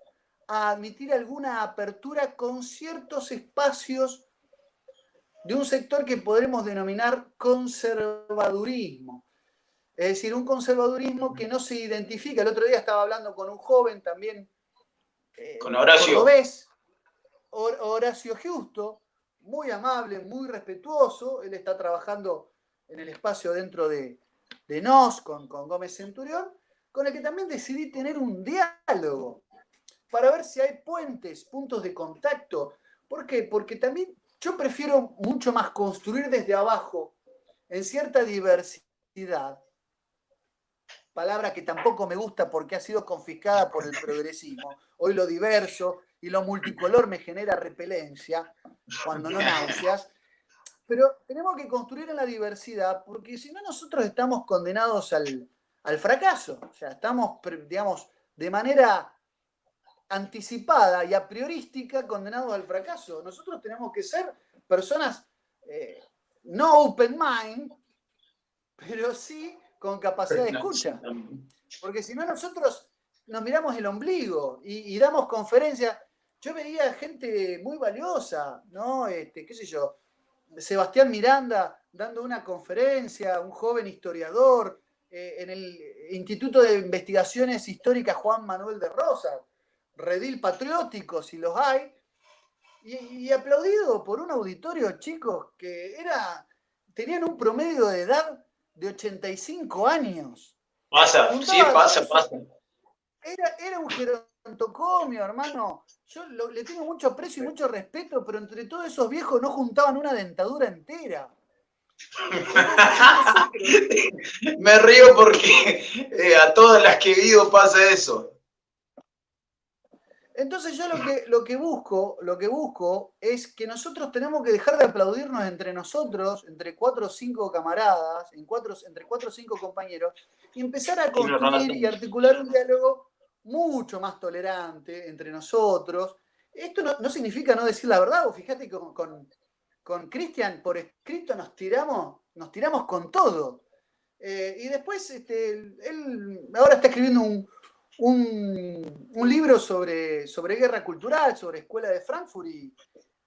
a admitir alguna apertura con ciertos espacios de un sector que podremos denominar conservadurismo. Es decir, un conservadurismo que no se identifica. El otro día estaba hablando con un joven también, con Horacio. Cordobés, Horacio Justo, muy amable, muy respetuoso. Él está trabajando en el espacio dentro de NOS con Gómez Centurión, con el que también decidí tener un diálogo para ver si hay puentes, puntos de contacto. ¿Por qué? Porque también yo prefiero mucho más construir desde abajo, en cierta diversidad, palabra que tampoco me gusta porque ha sido confiscada por el progresismo. Hoy lo diverso y lo multicolor me genera repelencia, cuando no náuseas. Pero tenemos que construir en la diversidad, porque si no nosotros estamos condenados al fracaso. O sea, estamos, digamos, de manera anticipada y a priorística condenados al fracaso. Nosotros tenemos que ser personas no open mind, pero sí con capacidad de escucha. Porque si no nosotros nos miramos el ombligo y damos conferencias. Yo veía gente muy valiosa, ¿no? Qué sé yo, Sebastián Miranda dando una conferencia, un joven historiador, en el Instituto de Investigaciones Históricas Juan Manuel de Rosas, redil patriótico, si los hay, y aplaudido por un auditorio, chicos, que tenían un promedio de edad de 85 años. Pasa. Era un gerontocomio, hermano. Yo le tengo mucho aprecio y mucho respeto, pero entre todos esos viejos no juntaban una dentadura entera. Me río porque a todas las que vivo pasa eso. Entonces yo lo que busco es que nosotros tenemos que dejar de aplaudirnos entre nosotros, entre 4 o 5 camaradas, entre 4 o 5 compañeros, y empezar a construir y articular un diálogo mucho más tolerante entre nosotros. Esto no significa no decir la verdad. Fíjate que con Cristian por escrito nos tiramos con todo. Y después él ahora está escribiendo un libro sobre guerra cultural, sobre Escuela de Frankfurt,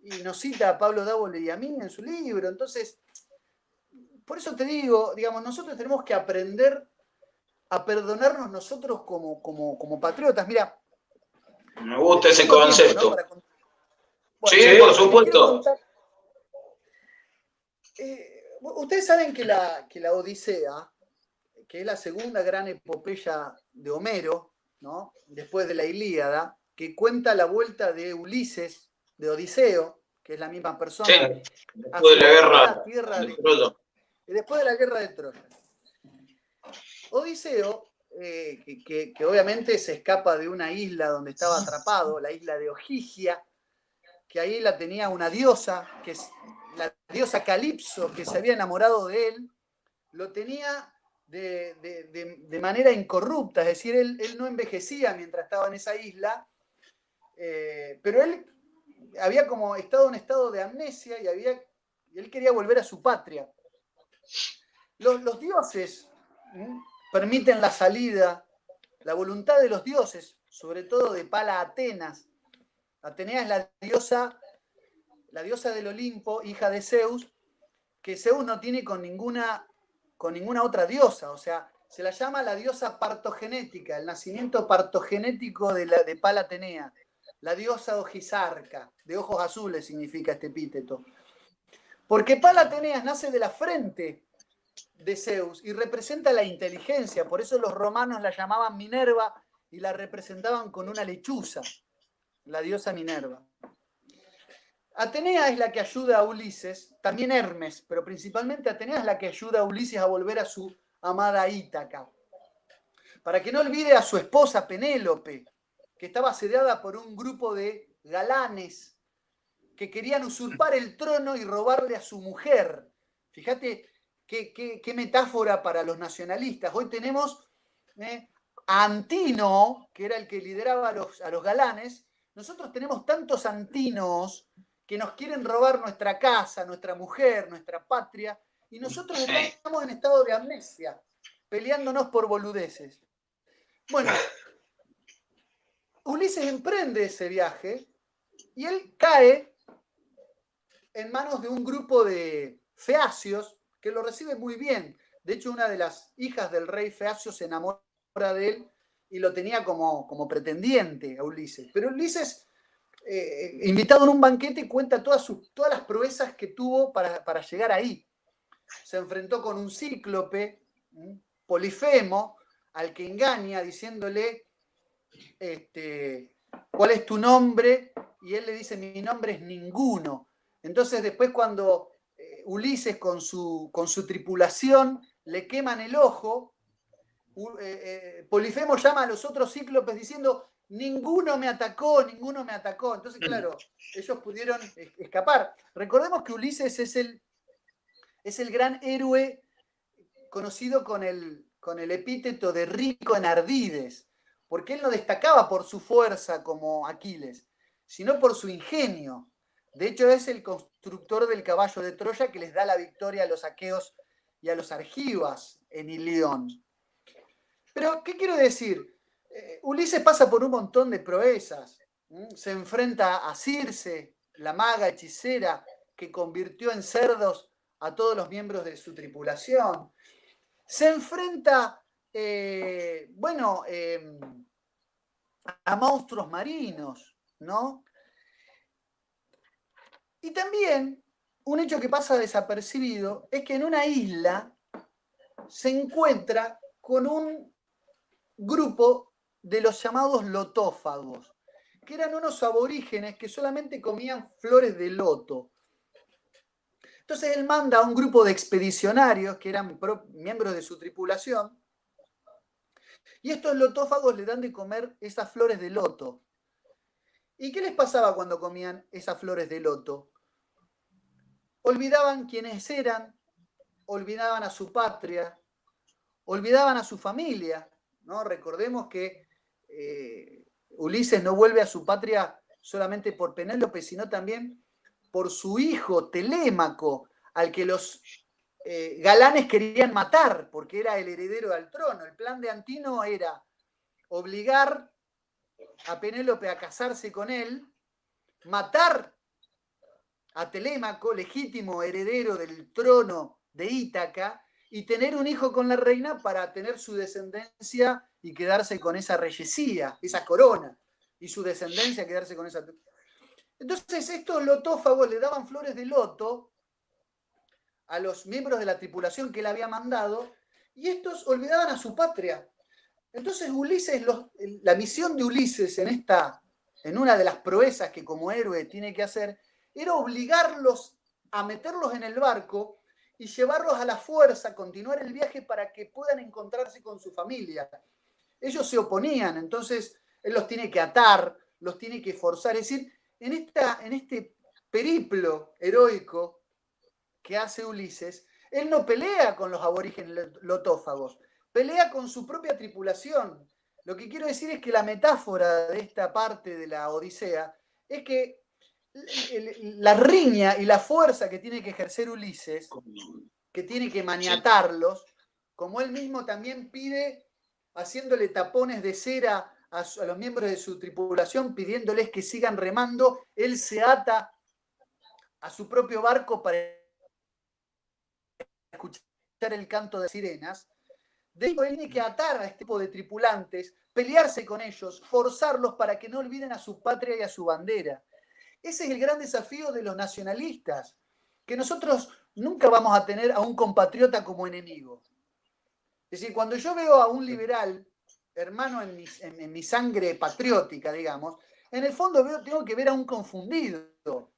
y nos cita a Pablo Dávole y a mí en su libro. Entonces, por eso te digo, digamos, nosotros tenemos que aprender a perdonarnos nosotros como patriotas. Mira, Me gusta ese tengo concepto. tiempo, ¿no? Bueno, sí, por supuesto. Ustedes saben que la Odisea, que es la segunda gran epopeya de Homero, ¿no? Después de la Ilíada, que cuenta la vuelta de Ulises, de Odiseo, que es la misma persona, sí, después de la guerra de Troya. Después de la guerra de Troya. Odiseo, que obviamente se escapa de una isla donde estaba atrapado, la isla de Ogygia, que ahí la tenía una diosa, que es la diosa Calipso, que se había enamorado de él, lo tenía de manera incorrupta, es decir, él no envejecía mientras estaba en esa isla, pero él había como estado en estado de amnesia y él quería volver a su patria. Los dioses permiten la salida, la voluntad de los dioses, sobre todo de Pala Atenas. Atenea es la diosa del Olimpo, hija de Zeus, que Zeus no tiene con ninguna otra diosa, o sea, se la llama la diosa partogenética, el nacimiento partogenético de Pala Atenea, la diosa ojizarca, de ojos azules significa este epíteto. Porque Pala Atenea nace de la frente de Zeus y representa la inteligencia, por eso los romanos la llamaban Minerva y la representaban con una lechuza, la diosa Minerva. Atenea es la que ayuda a Ulises, también Hermes, pero principalmente Atenea es la que ayuda a Ulises a volver a su amada Ítaca, para que no olvide a su esposa Penélope, que estaba asediada por un grupo de galanes que querían usurpar el trono y robarle a su mujer. Fíjate qué metáfora para los nacionalistas. Hoy tenemos a Antino, que era el que lideraba a los galanes. Nosotros tenemos tantos Antinos que nos quieren robar nuestra casa, nuestra mujer, nuestra patria, y nosotros estamos en estado de amnesia, peleándonos por boludeces. Bueno, Ulises emprende ese viaje y él cae en manos de un grupo de feacios que lo recibe muy bien. De hecho, una de las hijas del rey Feacio se enamora de él y lo tenía como pretendiente a Ulises. Pero Ulises, invitado en un banquete, cuenta todas las proezas que tuvo para llegar ahí. Se enfrentó con un cíclope, Polifemo, al que engaña diciéndole ¿cuál es tu nombre? Y él le dice, mi nombre es ninguno. Entonces después cuando Ulises con su tripulación le queman el ojo, Polifemo llama a los otros cíclopes diciendo, ninguno me atacó. Entonces, claro, ellos pudieron escapar. Recordemos que Ulises es el gran héroe conocido con el epíteto de rico en ardides, porque él no destacaba por su fuerza como Aquiles, sino por su ingenio. De hecho, es el constructor del caballo de Troya que les da la victoria a los aqueos y a los argivas en Ilión. Pero, ¿qué quiero decir? Ulises pasa por un montón de proezas. Se enfrenta a Circe, la maga hechicera, que convirtió en cerdos a todos los miembros de su tripulación. Se enfrenta, a monstruos marinos, ¿no? Y también, un hecho que pasa desapercibido es que en una isla se encuentra con un grupo de los llamados lotófagos, que eran unos aborígenes que solamente comían flores de loto. Entonces él manda a un grupo de expedicionarios que eran miembros de su tripulación, y estos lotófagos le dan de comer esas flores de loto. ¿Y qué les pasaba cuando comían esas flores de loto? Olvidaban quiénes eran, olvidaban a su patria, olvidaban a su familia, ¿no? Recordemos que Ulises no vuelve a su patria solamente por Penélope, sino también por su hijo Telémaco, al que los galanes querían matar, porque era el heredero al trono. El plan de Antino era obligar a Penélope a casarse con él, matar a Telémaco, legítimo heredero del trono de Ítaca, y tener un hijo con la reina para tener su descendencia y quedarse con esa reyesía, esa corona, y su descendencia quedarse con esa... Entonces estos lotófagos le daban flores de loto a los miembros de la tripulación que él había mandado, y estos olvidaban a su patria. Entonces Ulises, la misión de Ulises en una de las proezas que como héroe tiene que hacer, era obligarlos a meterlos en el barco y llevarlos a la fuerza, continuar el viaje para que puedan encontrarse con su familia. Ellos se oponían, entonces él los tiene que atar, los tiene que forzar. Es decir, en este periplo heroico que hace Ulises, él no pelea con los aborígenes lotófagos, pelea con su propia tripulación. Lo que quiero decir es que la metáfora de esta parte de la Odisea es que la riña y la fuerza que tiene que ejercer Ulises, que tiene que maniatarlos, como él mismo también pide, haciéndole tapones de cera a los miembros de su tripulación, pidiéndoles que sigan remando, él se ata a su propio barco para escuchar el canto de sirenas. De hecho, él tiene que atar a este tipo de tripulantes, pelearse con ellos, forzarlos para que no olviden a su patria y a su bandera. Ese es el gran desafío de los nacionalistas, que nosotros nunca vamos a tener a un compatriota como enemigo. Es decir, cuando yo veo a un liberal, hermano en mi sangre patriótica, digamos, en el fondo tengo que ver a un confundido.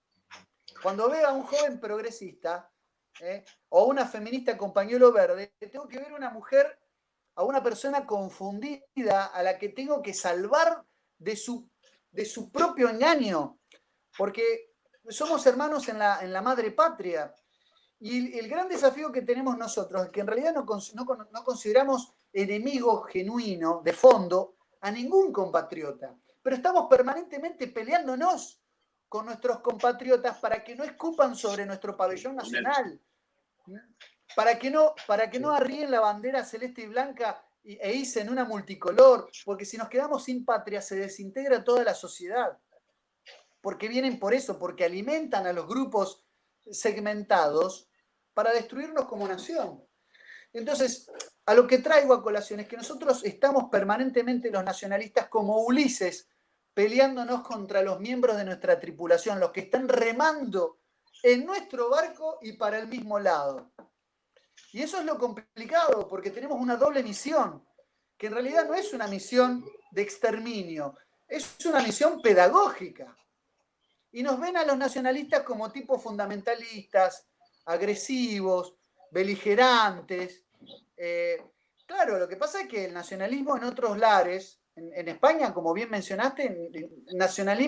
Cuando veo a un joven progresista, o una feminista con pañuelo verde, tengo que ver a una mujer, a una persona confundida, a la que tengo que salvar de su propio engaño, porque somos hermanos en la madre patria. Y el gran desafío que tenemos nosotros es que en realidad no consideramos enemigo genuino, de fondo, a ningún compatriota, pero estamos permanentemente peleándonos con nuestros compatriotas para que no escupan sobre nuestro pabellón nacional, para que no arríen la bandera celeste y blanca e hicen una multicolor, porque si nos quedamos sin patria se desintegra toda la sociedad, porque vienen por eso, porque alimentan a los grupos segmentados para destruirnos como nación. Entonces, a lo que traigo a colación es que nosotros estamos permanentemente los nacionalistas como Ulises peleándonos contra los miembros de nuestra tripulación, los que están remando en nuestro barco y para el mismo lado. Y eso es lo complicado, porque tenemos una doble misión, que en realidad no es una misión de exterminio, es una misión pedagógica. Y nos ven a los nacionalistas como tipos fundamentalistas, agresivos, beligerantes. Claro, lo que pasa es que el nacionalismo en otros lares, en España, como bien mencionaste,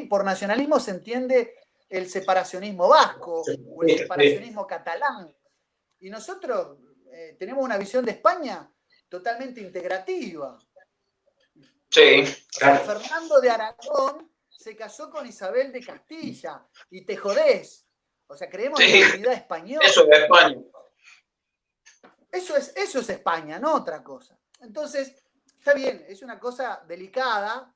por nacionalismo se entiende el separacionismo vasco o el separacionismo catalán. Y nosotros tenemos una visión de España totalmente integrativa. Sí, claro. O sea, Fernando de Aragón se casó con Isabel de Castilla y te jodés. O sea, creemos en la unidad española. Eso es España. Eso es España, no otra cosa. Entonces, está bien, es una cosa delicada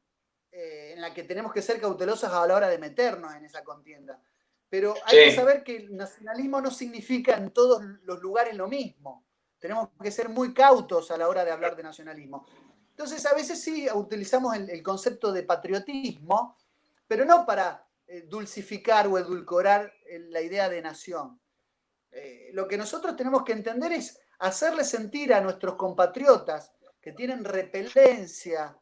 en la que tenemos que ser cautelosos a la hora de meternos en esa contienda. Pero hay que saber que el nacionalismo no significa en todos los lugares lo mismo. Tenemos que ser muy cautos a la hora de hablar de nacionalismo. Entonces, a veces sí utilizamos el concepto de patriotismo, pero no para dulcificar o edulcorar la idea de nación. Lo que nosotros tenemos que entender es hacerle sentir a nuestros compatriotas que tienen repelencia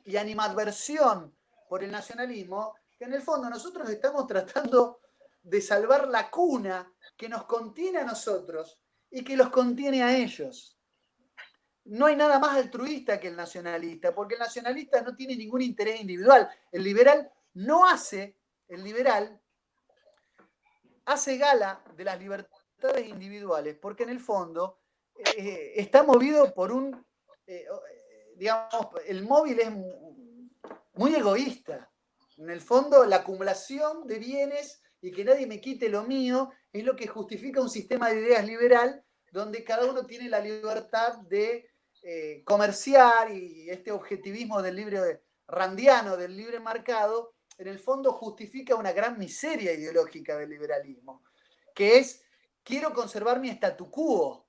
y animadversión por el nacionalismo, que en el fondo nosotros estamos tratando de salvar la cuna que nos contiene a nosotros y que los contiene a ellos. No hay nada más altruista que el nacionalista, porque el nacionalista no tiene ningún interés individual. El liberal hace gala de las libertades individuales, porque en el fondo está movido por digamos, el móvil es muy egoísta. En el fondo, la acumulación de bienes y que nadie me quite lo mío es lo que justifica un sistema de ideas liberal donde cada uno tiene la libertad de comerciar, y este objetivismo del randiano, del libre mercado, en el fondo justifica una gran miseria ideológica del liberalismo, que es, quiero conservar mi statu quo.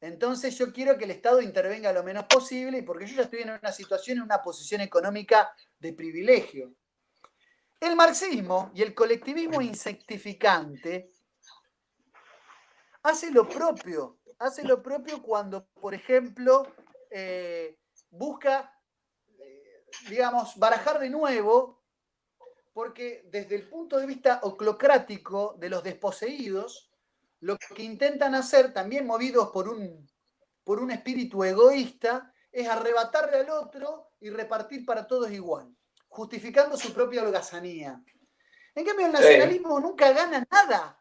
Entonces yo quiero que el Estado intervenga lo menos posible, y porque yo ya estoy en una situación, en una posición económica de privilegio. El marxismo y el colectivismo insectificante hace lo propio cuando, por ejemplo, busca, digamos, barajar de nuevo, porque desde el punto de vista oclocrático de los desposeídos, lo que intentan hacer, también movidos por un espíritu egoísta, es arrebatarle al otro y repartir para todos igual, justificando su propia holgazanía. En cambio, el nacionalismo nunca gana nada.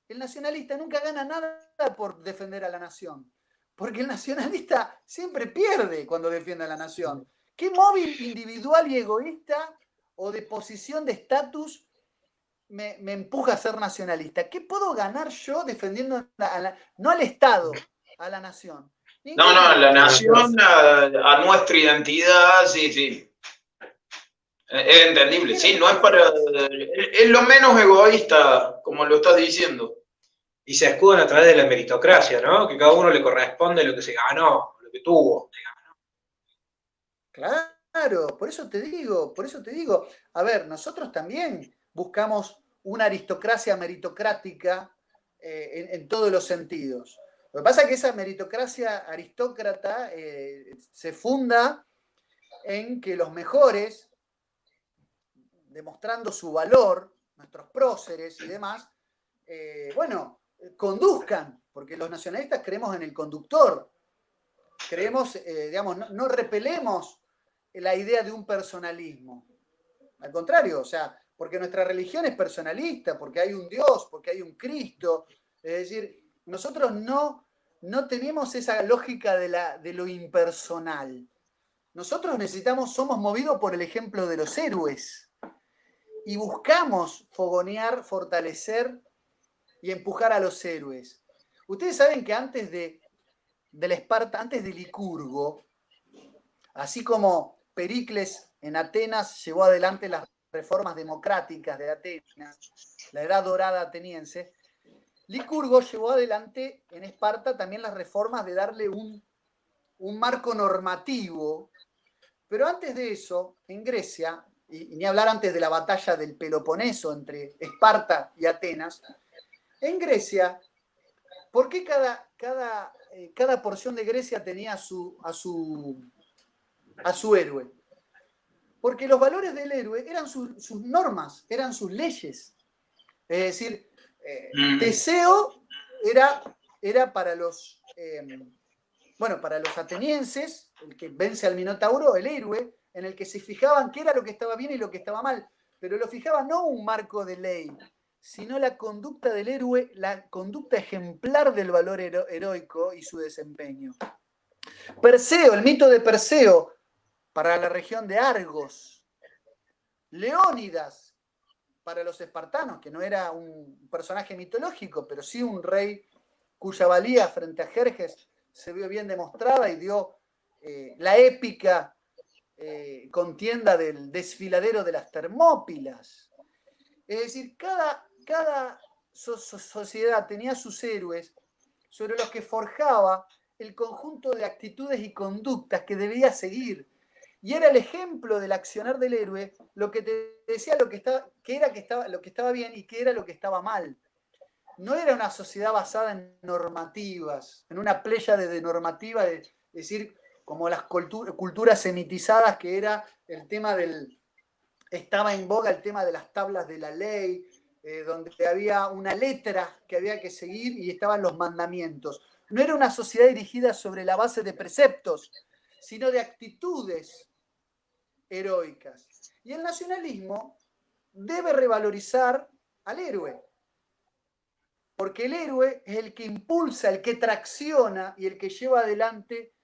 El nacionalista nunca gana nada por defender a la nación, porque el nacionalista siempre pierde cuando defiende a la nación. ¿Qué móvil individual y egoísta o de posición de estatus me empuja a ser nacionalista? ¿Qué puedo ganar yo defendiendo no al Estado, a la nación? No, la nación, a nuestra identidad, sí. Es entendible, sí, no es para... Es lo menos egoísta, como lo estás diciendo. Y se escudan a través de la meritocracia, ¿no? Que cada uno le corresponde lo que se ganó, lo que tuvo. Claro, por eso te digo. A ver, nosotros también buscamos una aristocracia meritocrática en todos los sentidos. Lo que pasa es que esa meritocracia aristócrata se funda en que los mejores, demostrando su valor, nuestros próceres y demás, conduzcan, porque los nacionalistas creemos en el conductor, creemos, digamos, no repelemos la idea de un personalismo, al contrario, o sea, porque nuestra religión es personalista, porque hay un Dios, porque hay un Cristo, es decir, nosotros no tenemos esa lógica de lo impersonal. Nosotros somos movidos por el ejemplo de los héroes y buscamos fogonear, fortalecer y empujar a los héroes. Ustedes saben que antes de Esparta, antes de Licurgo, así como Pericles en Atenas llevó adelante las reformas democráticas de Atenas, la edad dorada ateniense, Licurgo llevó adelante en Esparta también las reformas de darle un marco normativo. Pero antes de eso, en Grecia, y ni hablar antes de la batalla del Peloponeso entre Esparta y Atenas, en Grecia, ¿por qué cada porción de Grecia tenía a su héroe? Porque los valores del héroe eran sus normas, eran sus leyes. Es decir, Teseo era para los atenienses, el que vence al Minotauro, el héroe, en el que se fijaban qué era lo que estaba bien y lo que estaba mal, pero lo fijaba no un marco de ley, sino la conducta del héroe, la conducta ejemplar del valor heroico y su desempeño. Perseo, el mito de Perseo, para la región de Argos. Leónidas, para los espartanos, que no era un personaje mitológico, pero sí un rey cuya valía frente a Jerjes se vio bien demostrada y dio la épica contienda del desfiladero de las Termópilas. Es decir, cada sociedad tenía sus héroes sobre los que forjaba el conjunto de actitudes y conductas que debía seguir. Y era el ejemplo del accionar del héroe lo que te decía lo que estaba bien y qué era lo que estaba mal. No era una sociedad basada en normativas, en una pléyade de normativas, es decir, como las culturas semitizadas, que era el tema estaba en boga el tema de las tablas de la ley, donde había una letra que había que seguir y estaban los mandamientos. No era una sociedad dirigida sobre la base de preceptos, sino de actitudes heroicas. Y el nacionalismo debe revalorizar al héroe, porque el héroe es el que impulsa, el que tracciona y el que lleva adelante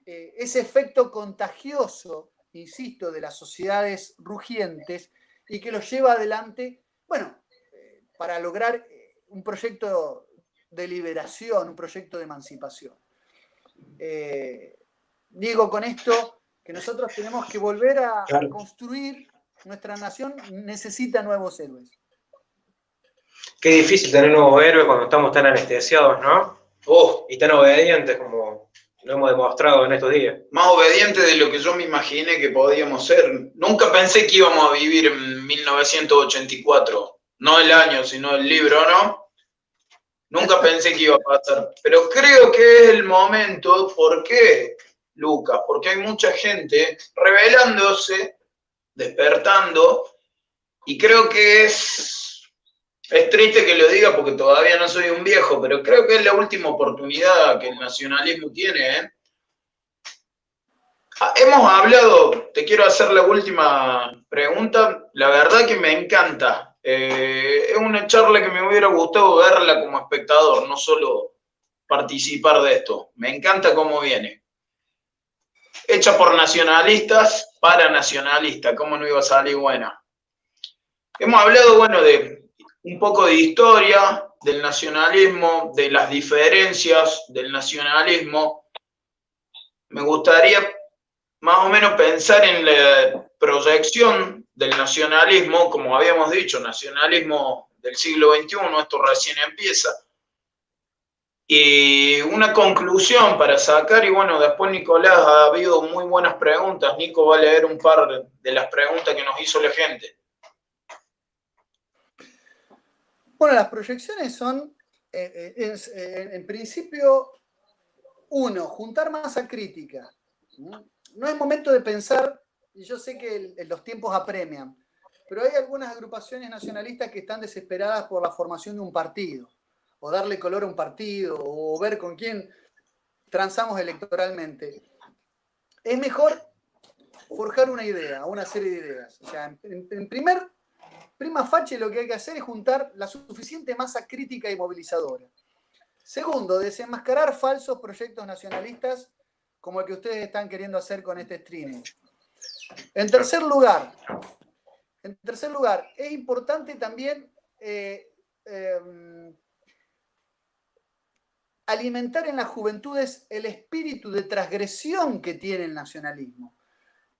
ese efecto contagioso, insisto, de las sociedades rugientes y que los lleva adelante, para lograr un proyecto de liberación, un proyecto de emancipación. Digo con esto que nosotros tenemos que volver a construir nuestra nación necesita nuevos héroes. Qué difícil tener nuevos héroes cuando estamos tan anestesiados, ¿no? Y tan obedientes como lo hemos demostrado en estos días. Más obediente de lo que yo me imaginé que podíamos ser. Nunca pensé que íbamos a vivir en 1984. No el año, sino el libro, ¿no? Nunca pensé que iba a pasar. Pero creo que es el momento. ¿Por qué, Lucas? Porque hay mucha gente rebelándose, despertando, y creo que es triste que lo diga porque todavía no soy un viejo, pero creo que es la última oportunidad que el nacionalismo tiene, ¿eh? Hemos hablado, te quiero hacer la última pregunta, la verdad que me encanta. Es una charla que me hubiera gustado verla como espectador, no solo participar de esto. Me encanta cómo viene. Hecha por nacionalistas, para nacionalistas, ¿cómo no iba a salir buena? Hemos hablado, bueno, de un poco de historia del nacionalismo, de las diferencias del nacionalismo. Me gustaría más o menos pensar en la proyección del nacionalismo, como habíamos dicho, nacionalismo del siglo XXI, esto recién empieza. Y una conclusión para sacar, y bueno, después Nicolás, ha habido muy buenas preguntas. Nico va a leer un par de las preguntas que nos hizo la gente. Bueno, las proyecciones son, en principio, uno, juntar masa crítica. No es momento de pensar, y yo sé que los tiempos apremian, pero hay algunas agrupaciones nacionalistas que están desesperadas por la formación de un partido, o darle color a un partido, o ver con quién transamos electoralmente. Es mejor forjar una idea, una serie de ideas. O sea, en prima facie lo que hay que hacer es juntar la suficiente masa crítica y movilizadora. Segundo, desenmascarar falsos proyectos nacionalistas como el que ustedes están queriendo hacer con este streaming. En tercer lugar, es importante también alimentar en las juventudes el espíritu de transgresión que tiene el nacionalismo.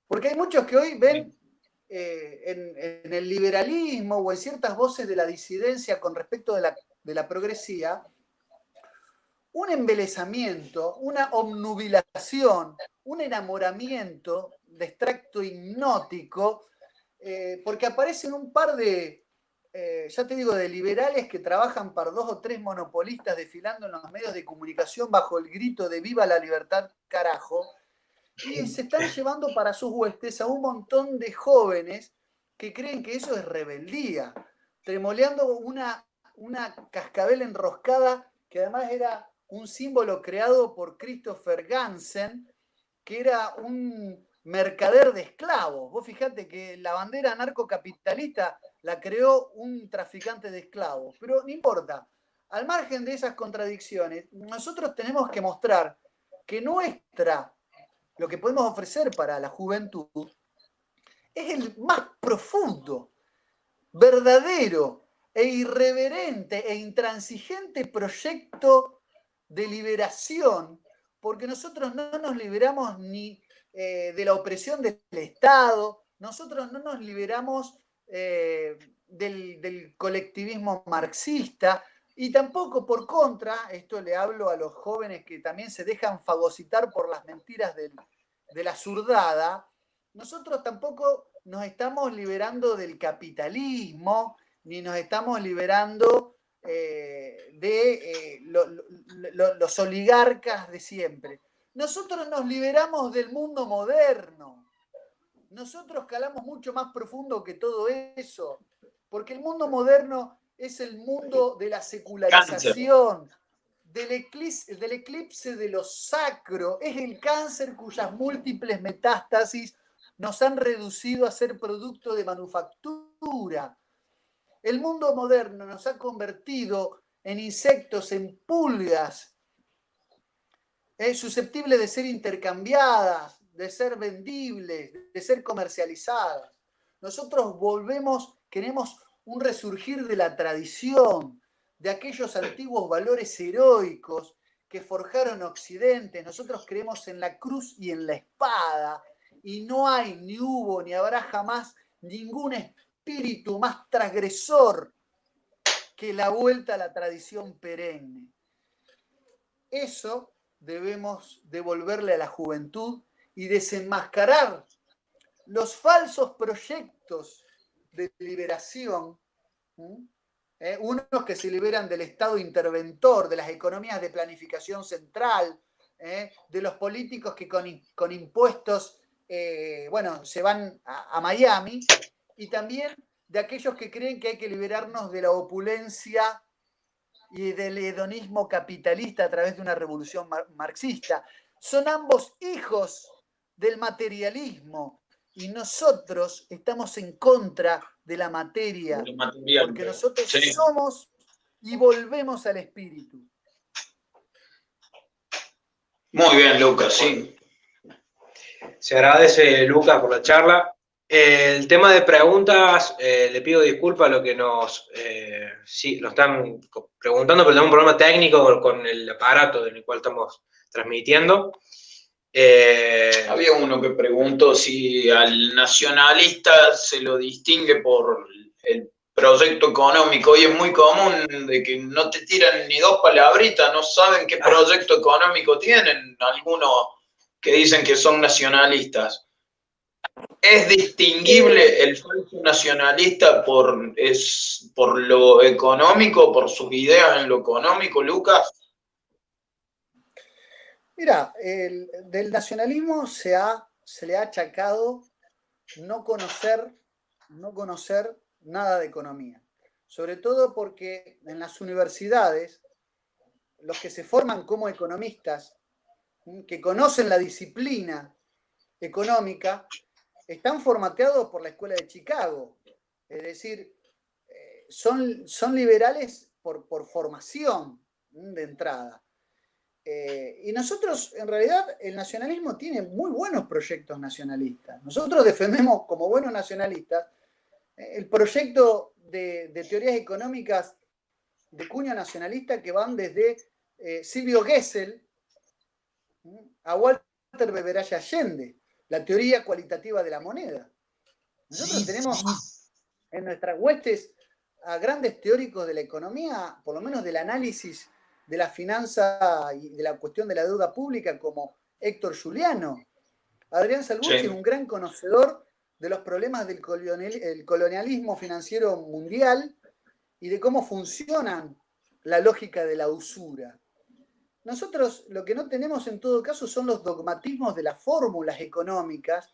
Porque hay muchos que hoy ven en el liberalismo o en ciertas voces de la disidencia con respecto de la progresía, un embelesamiento, una obnubilación, un enamoramiento de extracto hipnótico, porque aparecen un par de, ya te digo, de liberales que trabajan para 2 o 3 monopolistas desfilando en los medios de comunicación bajo el grito de ¡Viva la libertad, carajo! Y se están llevando para sus huestes a un montón de jóvenes que creen que eso es rebeldía, tremoleando una cascabel enroscada que además era un símbolo creado por Christopher Gansen, que era un mercader de esclavos. Vos fijate que la bandera anarcocapitalista la creó un traficante de esclavos, pero no importa. Al margen de esas contradicciones, nosotros tenemos que mostrar que lo que podemos ofrecer para la juventud es el más profundo, verdadero e irreverente e intransigente proyecto de liberación, porque nosotros no nos liberamos ni de la opresión del Estado, nosotros no nos liberamos del colectivismo marxista, y tampoco por contra, esto le hablo a los jóvenes que también se dejan fagocitar por las mentiras de la zurdada, nosotros tampoco nos estamos liberando del capitalismo, ni nos estamos liberando de los oligarcas de siempre. Nosotros nos liberamos del mundo moderno. Nosotros calamos mucho más profundo que todo eso, porque el mundo moderno es el mundo de la secularización, del eclipse de lo sacro, es el cáncer cuyas múltiples metástasis nos han reducido a ser producto de manufactura. El mundo moderno nos ha convertido en insectos, en pulgas, susceptibles de ser intercambiadas, de ser vendibles, de ser comercializadas. Nosotros queremos un resurgir de la tradición, de aquellos antiguos valores heroicos que forjaron Occidente. Nosotros creemos en la cruz y en la espada, y no hay, ni hubo, ni habrá jamás ningún espíritu más transgresor que la vuelta a la tradición perenne. Eso debemos devolverle a la juventud y desenmascarar los falsos proyectos de liberación, unos que se liberan del Estado interventor, de las economías de planificación central, de los políticos que con impuestos se van a Miami, y también de aquellos que creen que hay que liberarnos de la opulencia y del hedonismo capitalista a través de una revolución marxista. Son ambos hijos del materialismo y nosotros estamos en contra de la materia, porque nosotros somos y volvemos al espíritu. Muy bien, Lucas, sí. Se agradece, Lucas, por la charla. El tema de preguntas, le pido disculpas a lo que nos están preguntando, pero tenemos un problema técnico con el aparato en el cual estamos transmitiendo. Había uno que preguntó si al nacionalista se lo distingue por el proyecto económico. Hoy es muy común de que no te tiran ni dos palabritas, no saben qué proyecto económico tienen, algunos que dicen que son nacionalistas. ¿Es distinguible el falso nacionalista por lo económico, por sus ideas en lo económico, Lucas? Mira, del nacionalismo se le ha achacado no conocer nada de economía. Sobre todo porque en las universidades, los que se forman como economistas, que conocen la disciplina económica, están formateados por la Escuela de Chicago. Es decir, son liberales por formación de entrada. Y nosotros, en realidad, el nacionalismo tiene muy buenos proyectos nacionalistas. Nosotros defendemos como buenos nacionalistas el proyecto de teorías económicas de cuño nacionalista que van desde Silvio Gesell a Walter Beberaya Allende, la teoría cualitativa de la moneda. Nosotros tenemos en nuestras huestes a grandes teóricos de la economía, por lo menos del análisis de la finanza y de la cuestión de la deuda pública, como Héctor Giuliano. Adrián Salvucci es un gran conocedor de los problemas del colonialismo financiero mundial y de cómo funcionan la lógica de la usura. Nosotros lo que no tenemos en todo caso son los dogmatismos de las fórmulas económicas,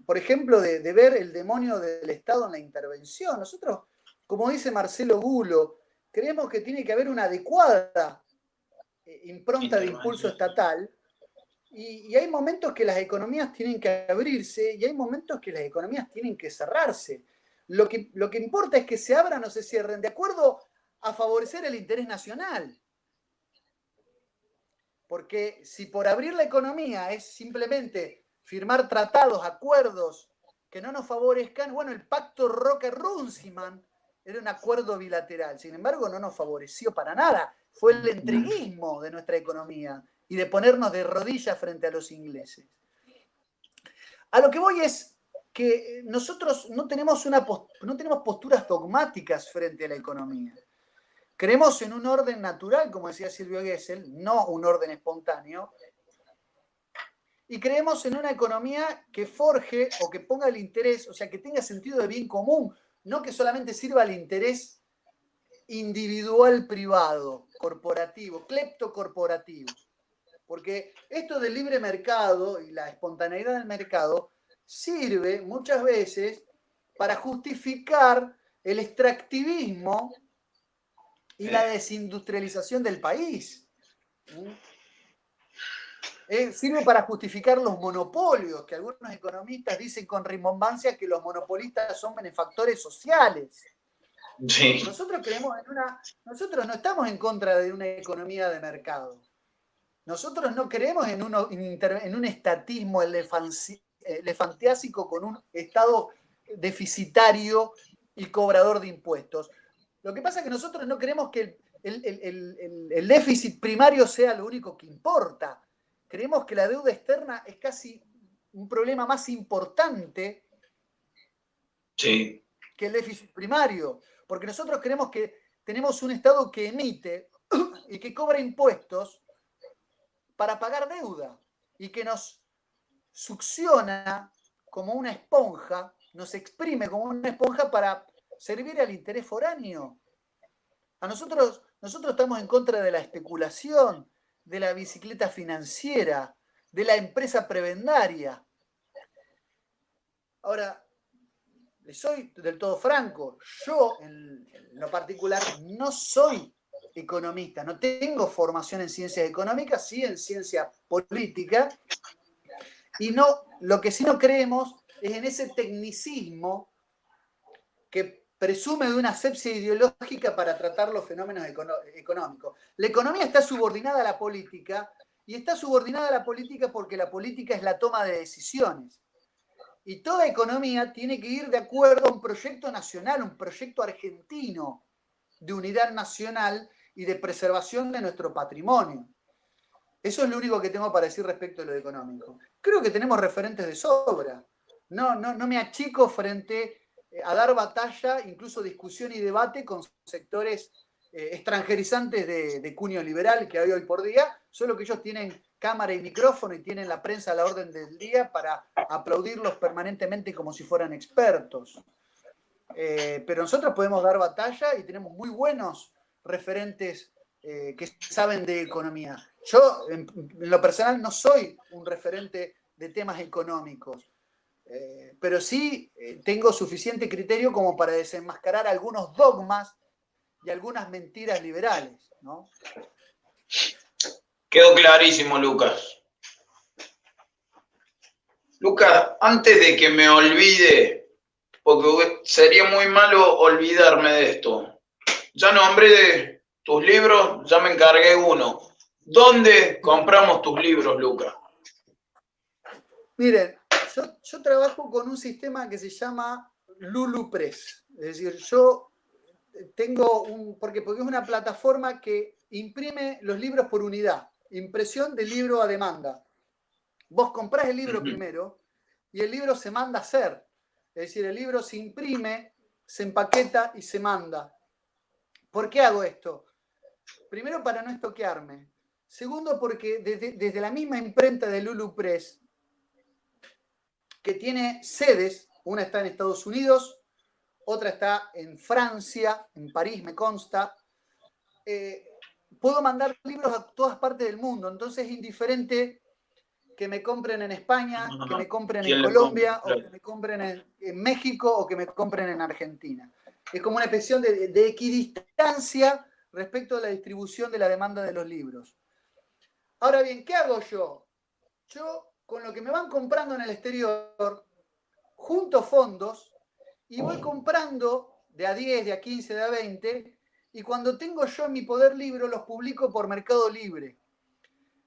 por ejemplo, de ver el demonio del Estado en la intervención. Nosotros, como dice Marcelo Gulo, creemos que tiene que haber una adecuada impronta de impulso estatal, y hay momentos que las economías tienen que abrirse y hay momentos que las economías tienen que cerrarse. Lo que importa es que se abran o se cierren de acuerdo a favorecer el interés nacional. Porque si por abrir la economía es simplemente firmar tratados, acuerdos que no nos favorezcan, bueno, el pacto Roca-Runciman era un acuerdo bilateral, sin embargo no nos favoreció para nada, fue el entreguismo de nuestra economía y de ponernos de rodillas frente a los ingleses. A lo que voy es que nosotros no tenemos posturas dogmáticas frente a la economía. Creemos en un orden natural, como decía Silvio Gesell, no un orden espontáneo, y creemos en una economía que forje o que ponga el interés, o sea, que tenga sentido de bien común, no que solamente sirva al interés individual privado, corporativo, cleptocorporativo. Porque esto del libre mercado y la espontaneidad del mercado sirve muchas veces para justificar el extractivismo y la desindustrialización del país. Sirve para justificar los monopolios, que algunos economistas dicen con rimbombancia que los monopolistas son benefactores sociales. Sí. Nosotros no estamos en contra de una economía de mercado. Nosotros no creemos en un estatismo elefantiásico con un Estado deficitario y cobrador de impuestos. Lo que pasa es que nosotros no creemos que el déficit primario sea lo único que importa. Creemos que la deuda externa es casi un problema más importante Sí. que el déficit primario, porque nosotros creemos que tenemos un Estado que emite y que cobra impuestos para pagar deuda y que nos succiona como una esponja, nos exprime como una esponja para servir al interés foráneo. Nosotros estamos en contra de la especulación, de la bicicleta financiera, de la empresa prebendaria. Ahora, le soy del todo franco, yo en lo particular no soy economista, no tengo formación en ciencias económicas, sí en ciencia política, y lo que sí no creemos es en ese tecnicismo que presume de una asepsia ideológica para tratar los fenómenos económicos. La economía está subordinada a la política, y está subordinada a la política porque la política es la toma de decisiones. Y toda economía tiene que ir de acuerdo a un proyecto nacional, un proyecto argentino de unidad nacional y de preservación de nuestro patrimonio. Eso es lo único que tengo para decir respecto a lo económico. Creo que tenemos referentes de sobra. No me achico frente a dar batalla, incluso discusión y debate con sectores extranjerizantes de cuño liberal que hay hoy por día, solo que ellos tienen cámara y micrófono y tienen la prensa a la orden del día para aplaudirlos permanentemente como si fueran expertos. Pero nosotros podemos dar batalla y tenemos muy buenos referentes que saben de economía. Yo, en lo personal, no soy un referente de temas económicos, pero sí tengo suficiente criterio como para desenmascarar algunos dogmas y algunas mentiras liberales, ¿no? Quedó clarísimo, Lucas. Lucas, antes de que me olvide, porque sería muy malo olvidarme de esto, ya nombré tus libros, ya me encargué uno. ¿Dónde compramos tus libros, Lucas? Miren, yo trabajo con un sistema que se llama Lulu Press. Es decir, yo tengo porque es una plataforma que imprime los libros por unidad. Impresión del libro a demanda. Vos comprás el libro primero y el libro se manda a hacer. Es decir, el libro se imprime, se empaqueta y se manda. ¿Por qué hago esto? Primero, para no estoquearme. Segundo, porque desde la misma imprenta de Lulu Press, que tiene sedes, una está en Estados Unidos, otra está en Francia, en París me consta, puedo mandar libros a todas partes del mundo, entonces es indiferente que me compren en España, que me compren en Colombia, o que me compren en México, o que me compren en Argentina. Es como una especie de equidistancia respecto a la distribución de la demanda de los libros. Ahora bien, ¿qué hago yo? Yo, con lo que me van comprando en el exterior, junto fondos y voy comprando de a 10, de a 15, de a 20, y cuando tengo yo en mi poder libro, los publico por Mercado Libre.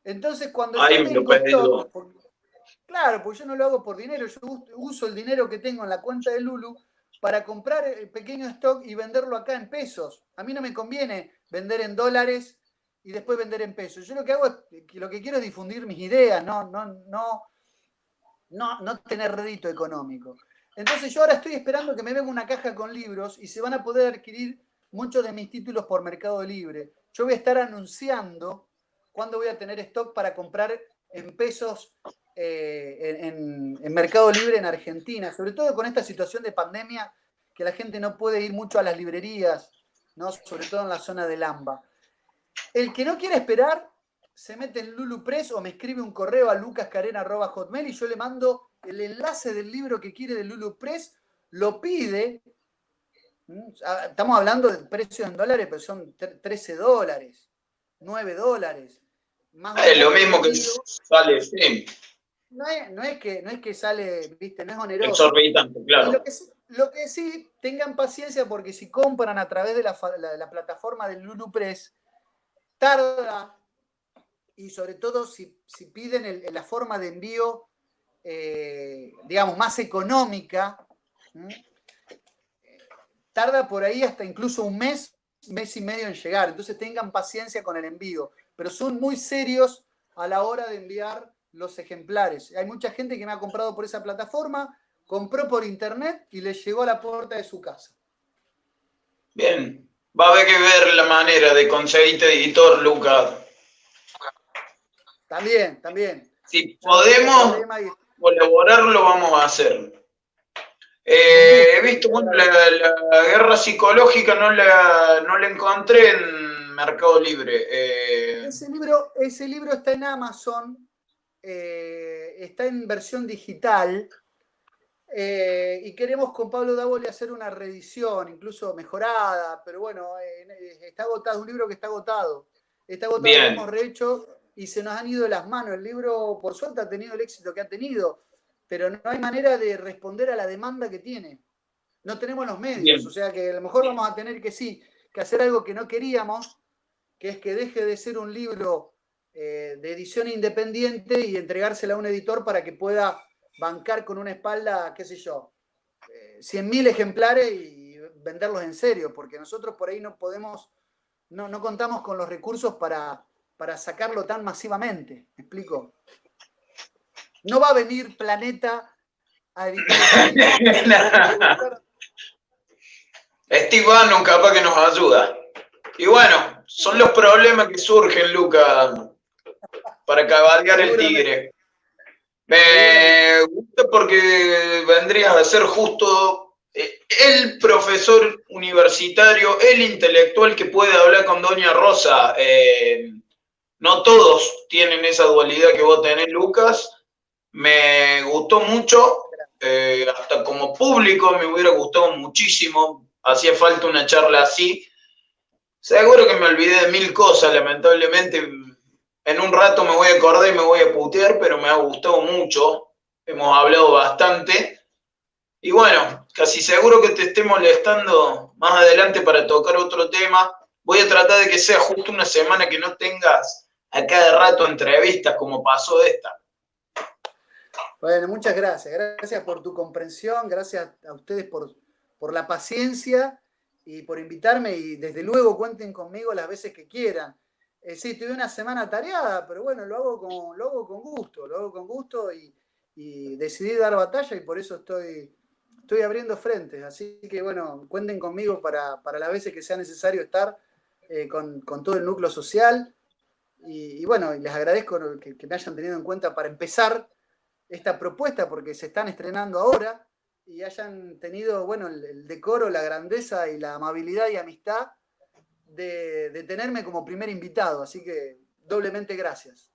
Entonces, cuando yo tengo stock, claro, porque yo no lo hago por dinero, yo uso el dinero que tengo en la cuenta de Lulu para comprar el pequeño stock y venderlo acá en pesos. A mí no me conviene vender en dólares y después vender en pesos. Yo lo que hago es, lo que quiero es difundir mis ideas, no tener rédito económico. Entonces yo ahora estoy esperando que me venga una caja con libros y se van a poder adquirir muchos de mis títulos por Mercado Libre. Yo voy a estar anunciando cuándo voy a tener stock para comprar en pesos en Mercado Libre en Argentina, sobre todo con esta situación de pandemia que la gente no puede ir mucho a las librerías, ¿no? Sobre todo en la zona del AMBA. El que no quiere esperar se mete en Lulu Press o me escribe un correo a lucascarena@hotmail y yo le mando el enlace del libro que quiere de Lulu Press, lo pide. Estamos hablando de precios en dólares, pero son $13, $9. Más es lo mismo que sale, sí. No es que sale, viste, no es oneroso. Exorbitante, claro. Lo que sí, tengan paciencia porque si compran a través de la plataforma del Lulu Press, tarda, y sobre todo si piden la forma de envío, digamos, más económica, tarda por ahí hasta incluso un mes y medio en llegar. Entonces tengan paciencia con el envío, pero son muy serios a la hora de enviar los ejemplares. Hay mucha gente que me ha comprado por esa plataforma, compró por internet y le llegó a la puerta de su casa. Bien, va a haber que ver la manera de conseguirte editor, Lucas. También. Si podemos colaborar, lo vamos a hacer. He visto, bueno, la guerra psicológica no la encontré en Mercado Libre. Ese libro está en Amazon, está en versión digital, y queremos con Pablo Davoli hacer una reedición, incluso mejorada, pero bueno, está agotado, es un libro que está agotado. Lo hemos rehecho y se nos han ido de las manos. El libro, por suerte, ha tenido el éxito que ha tenido, pero no hay manera de responder a la demanda que tiene. No tenemos los medios. Bien. O sea que a lo mejor vamos a tener que hacer algo que no queríamos, que es que deje de ser un libro de edición independiente y entregársela a un editor para que pueda bancar con una espalda, qué sé yo, 100.000 ejemplares y venderlos en serio, porque nosotros por ahí no podemos, no contamos con los recursos para sacarlo tan masivamente. ¿Me explico? No va a venir Planeta a editar. Steve Bannon capaz que nos ayuda. Y bueno, son los problemas que surgen, Lucas, para cabalgar el tigre. Me gusta porque vendrías a ser justo el profesor universitario, el intelectual que puede hablar con Doña Rosa. No todos tienen esa dualidad que vos tenés, Lucas. Me gustó mucho, hasta como público me hubiera gustado muchísimo. Hacía falta una charla así. Seguro que me olvidé de 1000 cosas, lamentablemente. En un rato me voy a acordar y me voy a putear, pero me ha gustado mucho. Hemos hablado bastante. Y bueno, casi seguro que te esté molestando más adelante para tocar otro tema. Voy a tratar de que sea justo una semana que no tengas a cada rato entrevistas como pasó esta. Bueno, muchas gracias. Gracias por tu comprensión, gracias a ustedes por la paciencia y por invitarme, y desde luego cuenten conmigo las veces que quieran. Sí, tuve una semana tareada, pero bueno, lo hago con gusto y decidí dar batalla y por eso estoy abriendo frentes. Así que bueno, cuenten conmigo para las veces que sea necesario estar con todo el núcleo social. Y bueno, les agradezco que me hayan tenido en cuenta para empezar esta propuesta, porque se están estrenando ahora y hayan tenido, bueno, el decoro, la grandeza y la amabilidad y amistad de tenerme como primer invitado. Así que doblemente gracias.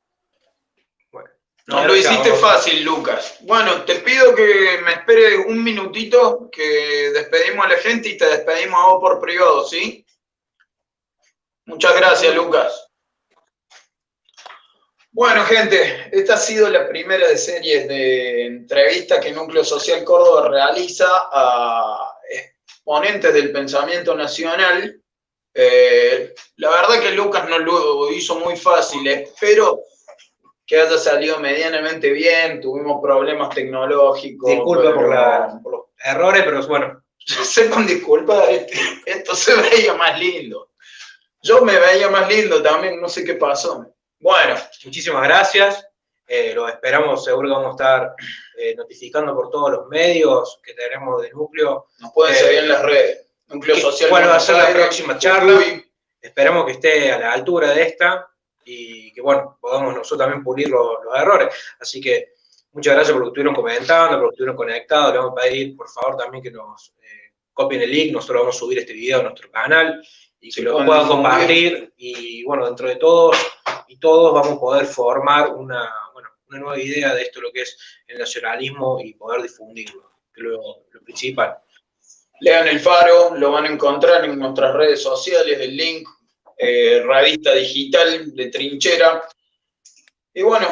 Bueno, nos lo hiciste fácil, Lucas. Bueno, te pido que me esperes un minutito, que despedimos a la gente y te despedimos a vos por privado, ¿sí? Muchas gracias, Lucas. Bueno, gente, esta ha sido la primera de series de entrevistas que Núcleo Social Córdoba realiza a exponentes del pensamiento nacional. La verdad que Lucas nos lo hizo muy fácil. Espero que haya salido medianamente bien. Tuvimos problemas tecnológicos. Disculpa por los errores, pero bueno. Sepan disculpar, esto se veía más lindo. Yo me veía más lindo también, no sé qué pasó. Bueno, muchísimas gracias. Los esperamos, seguro que vamos a estar notificando por todos los medios que tenemos de Núcleo. Nos pueden seguir en las redes. Núcleo Social. ¿Cuál va a ser la próxima charla? Esperamos que esté a la altura de esta y que, bueno, podamos nosotros también pulir los errores. Así que muchas gracias por lo que estuvieron comentando, por lo que estuvieron conectados. Le vamos a pedir, por favor, también que nos copien el link. Nosotros vamos a subir este video a nuestro canal y que lo puedan compartir. Y, bueno, dentro de todos y todos vamos a poder formar una nueva idea de esto, lo que es el nacionalismo, y poder difundirlo, que es lo principal. Lean El Faro, lo van a encontrar en nuestras redes sociales, el link, revista digital de Trinchera. Y bueno,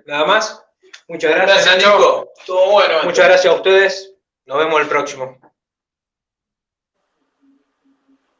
nada más. Muchas gracias, Nico. Todo bueno. Muchas gracias a ustedes. Nos vemos el próximo.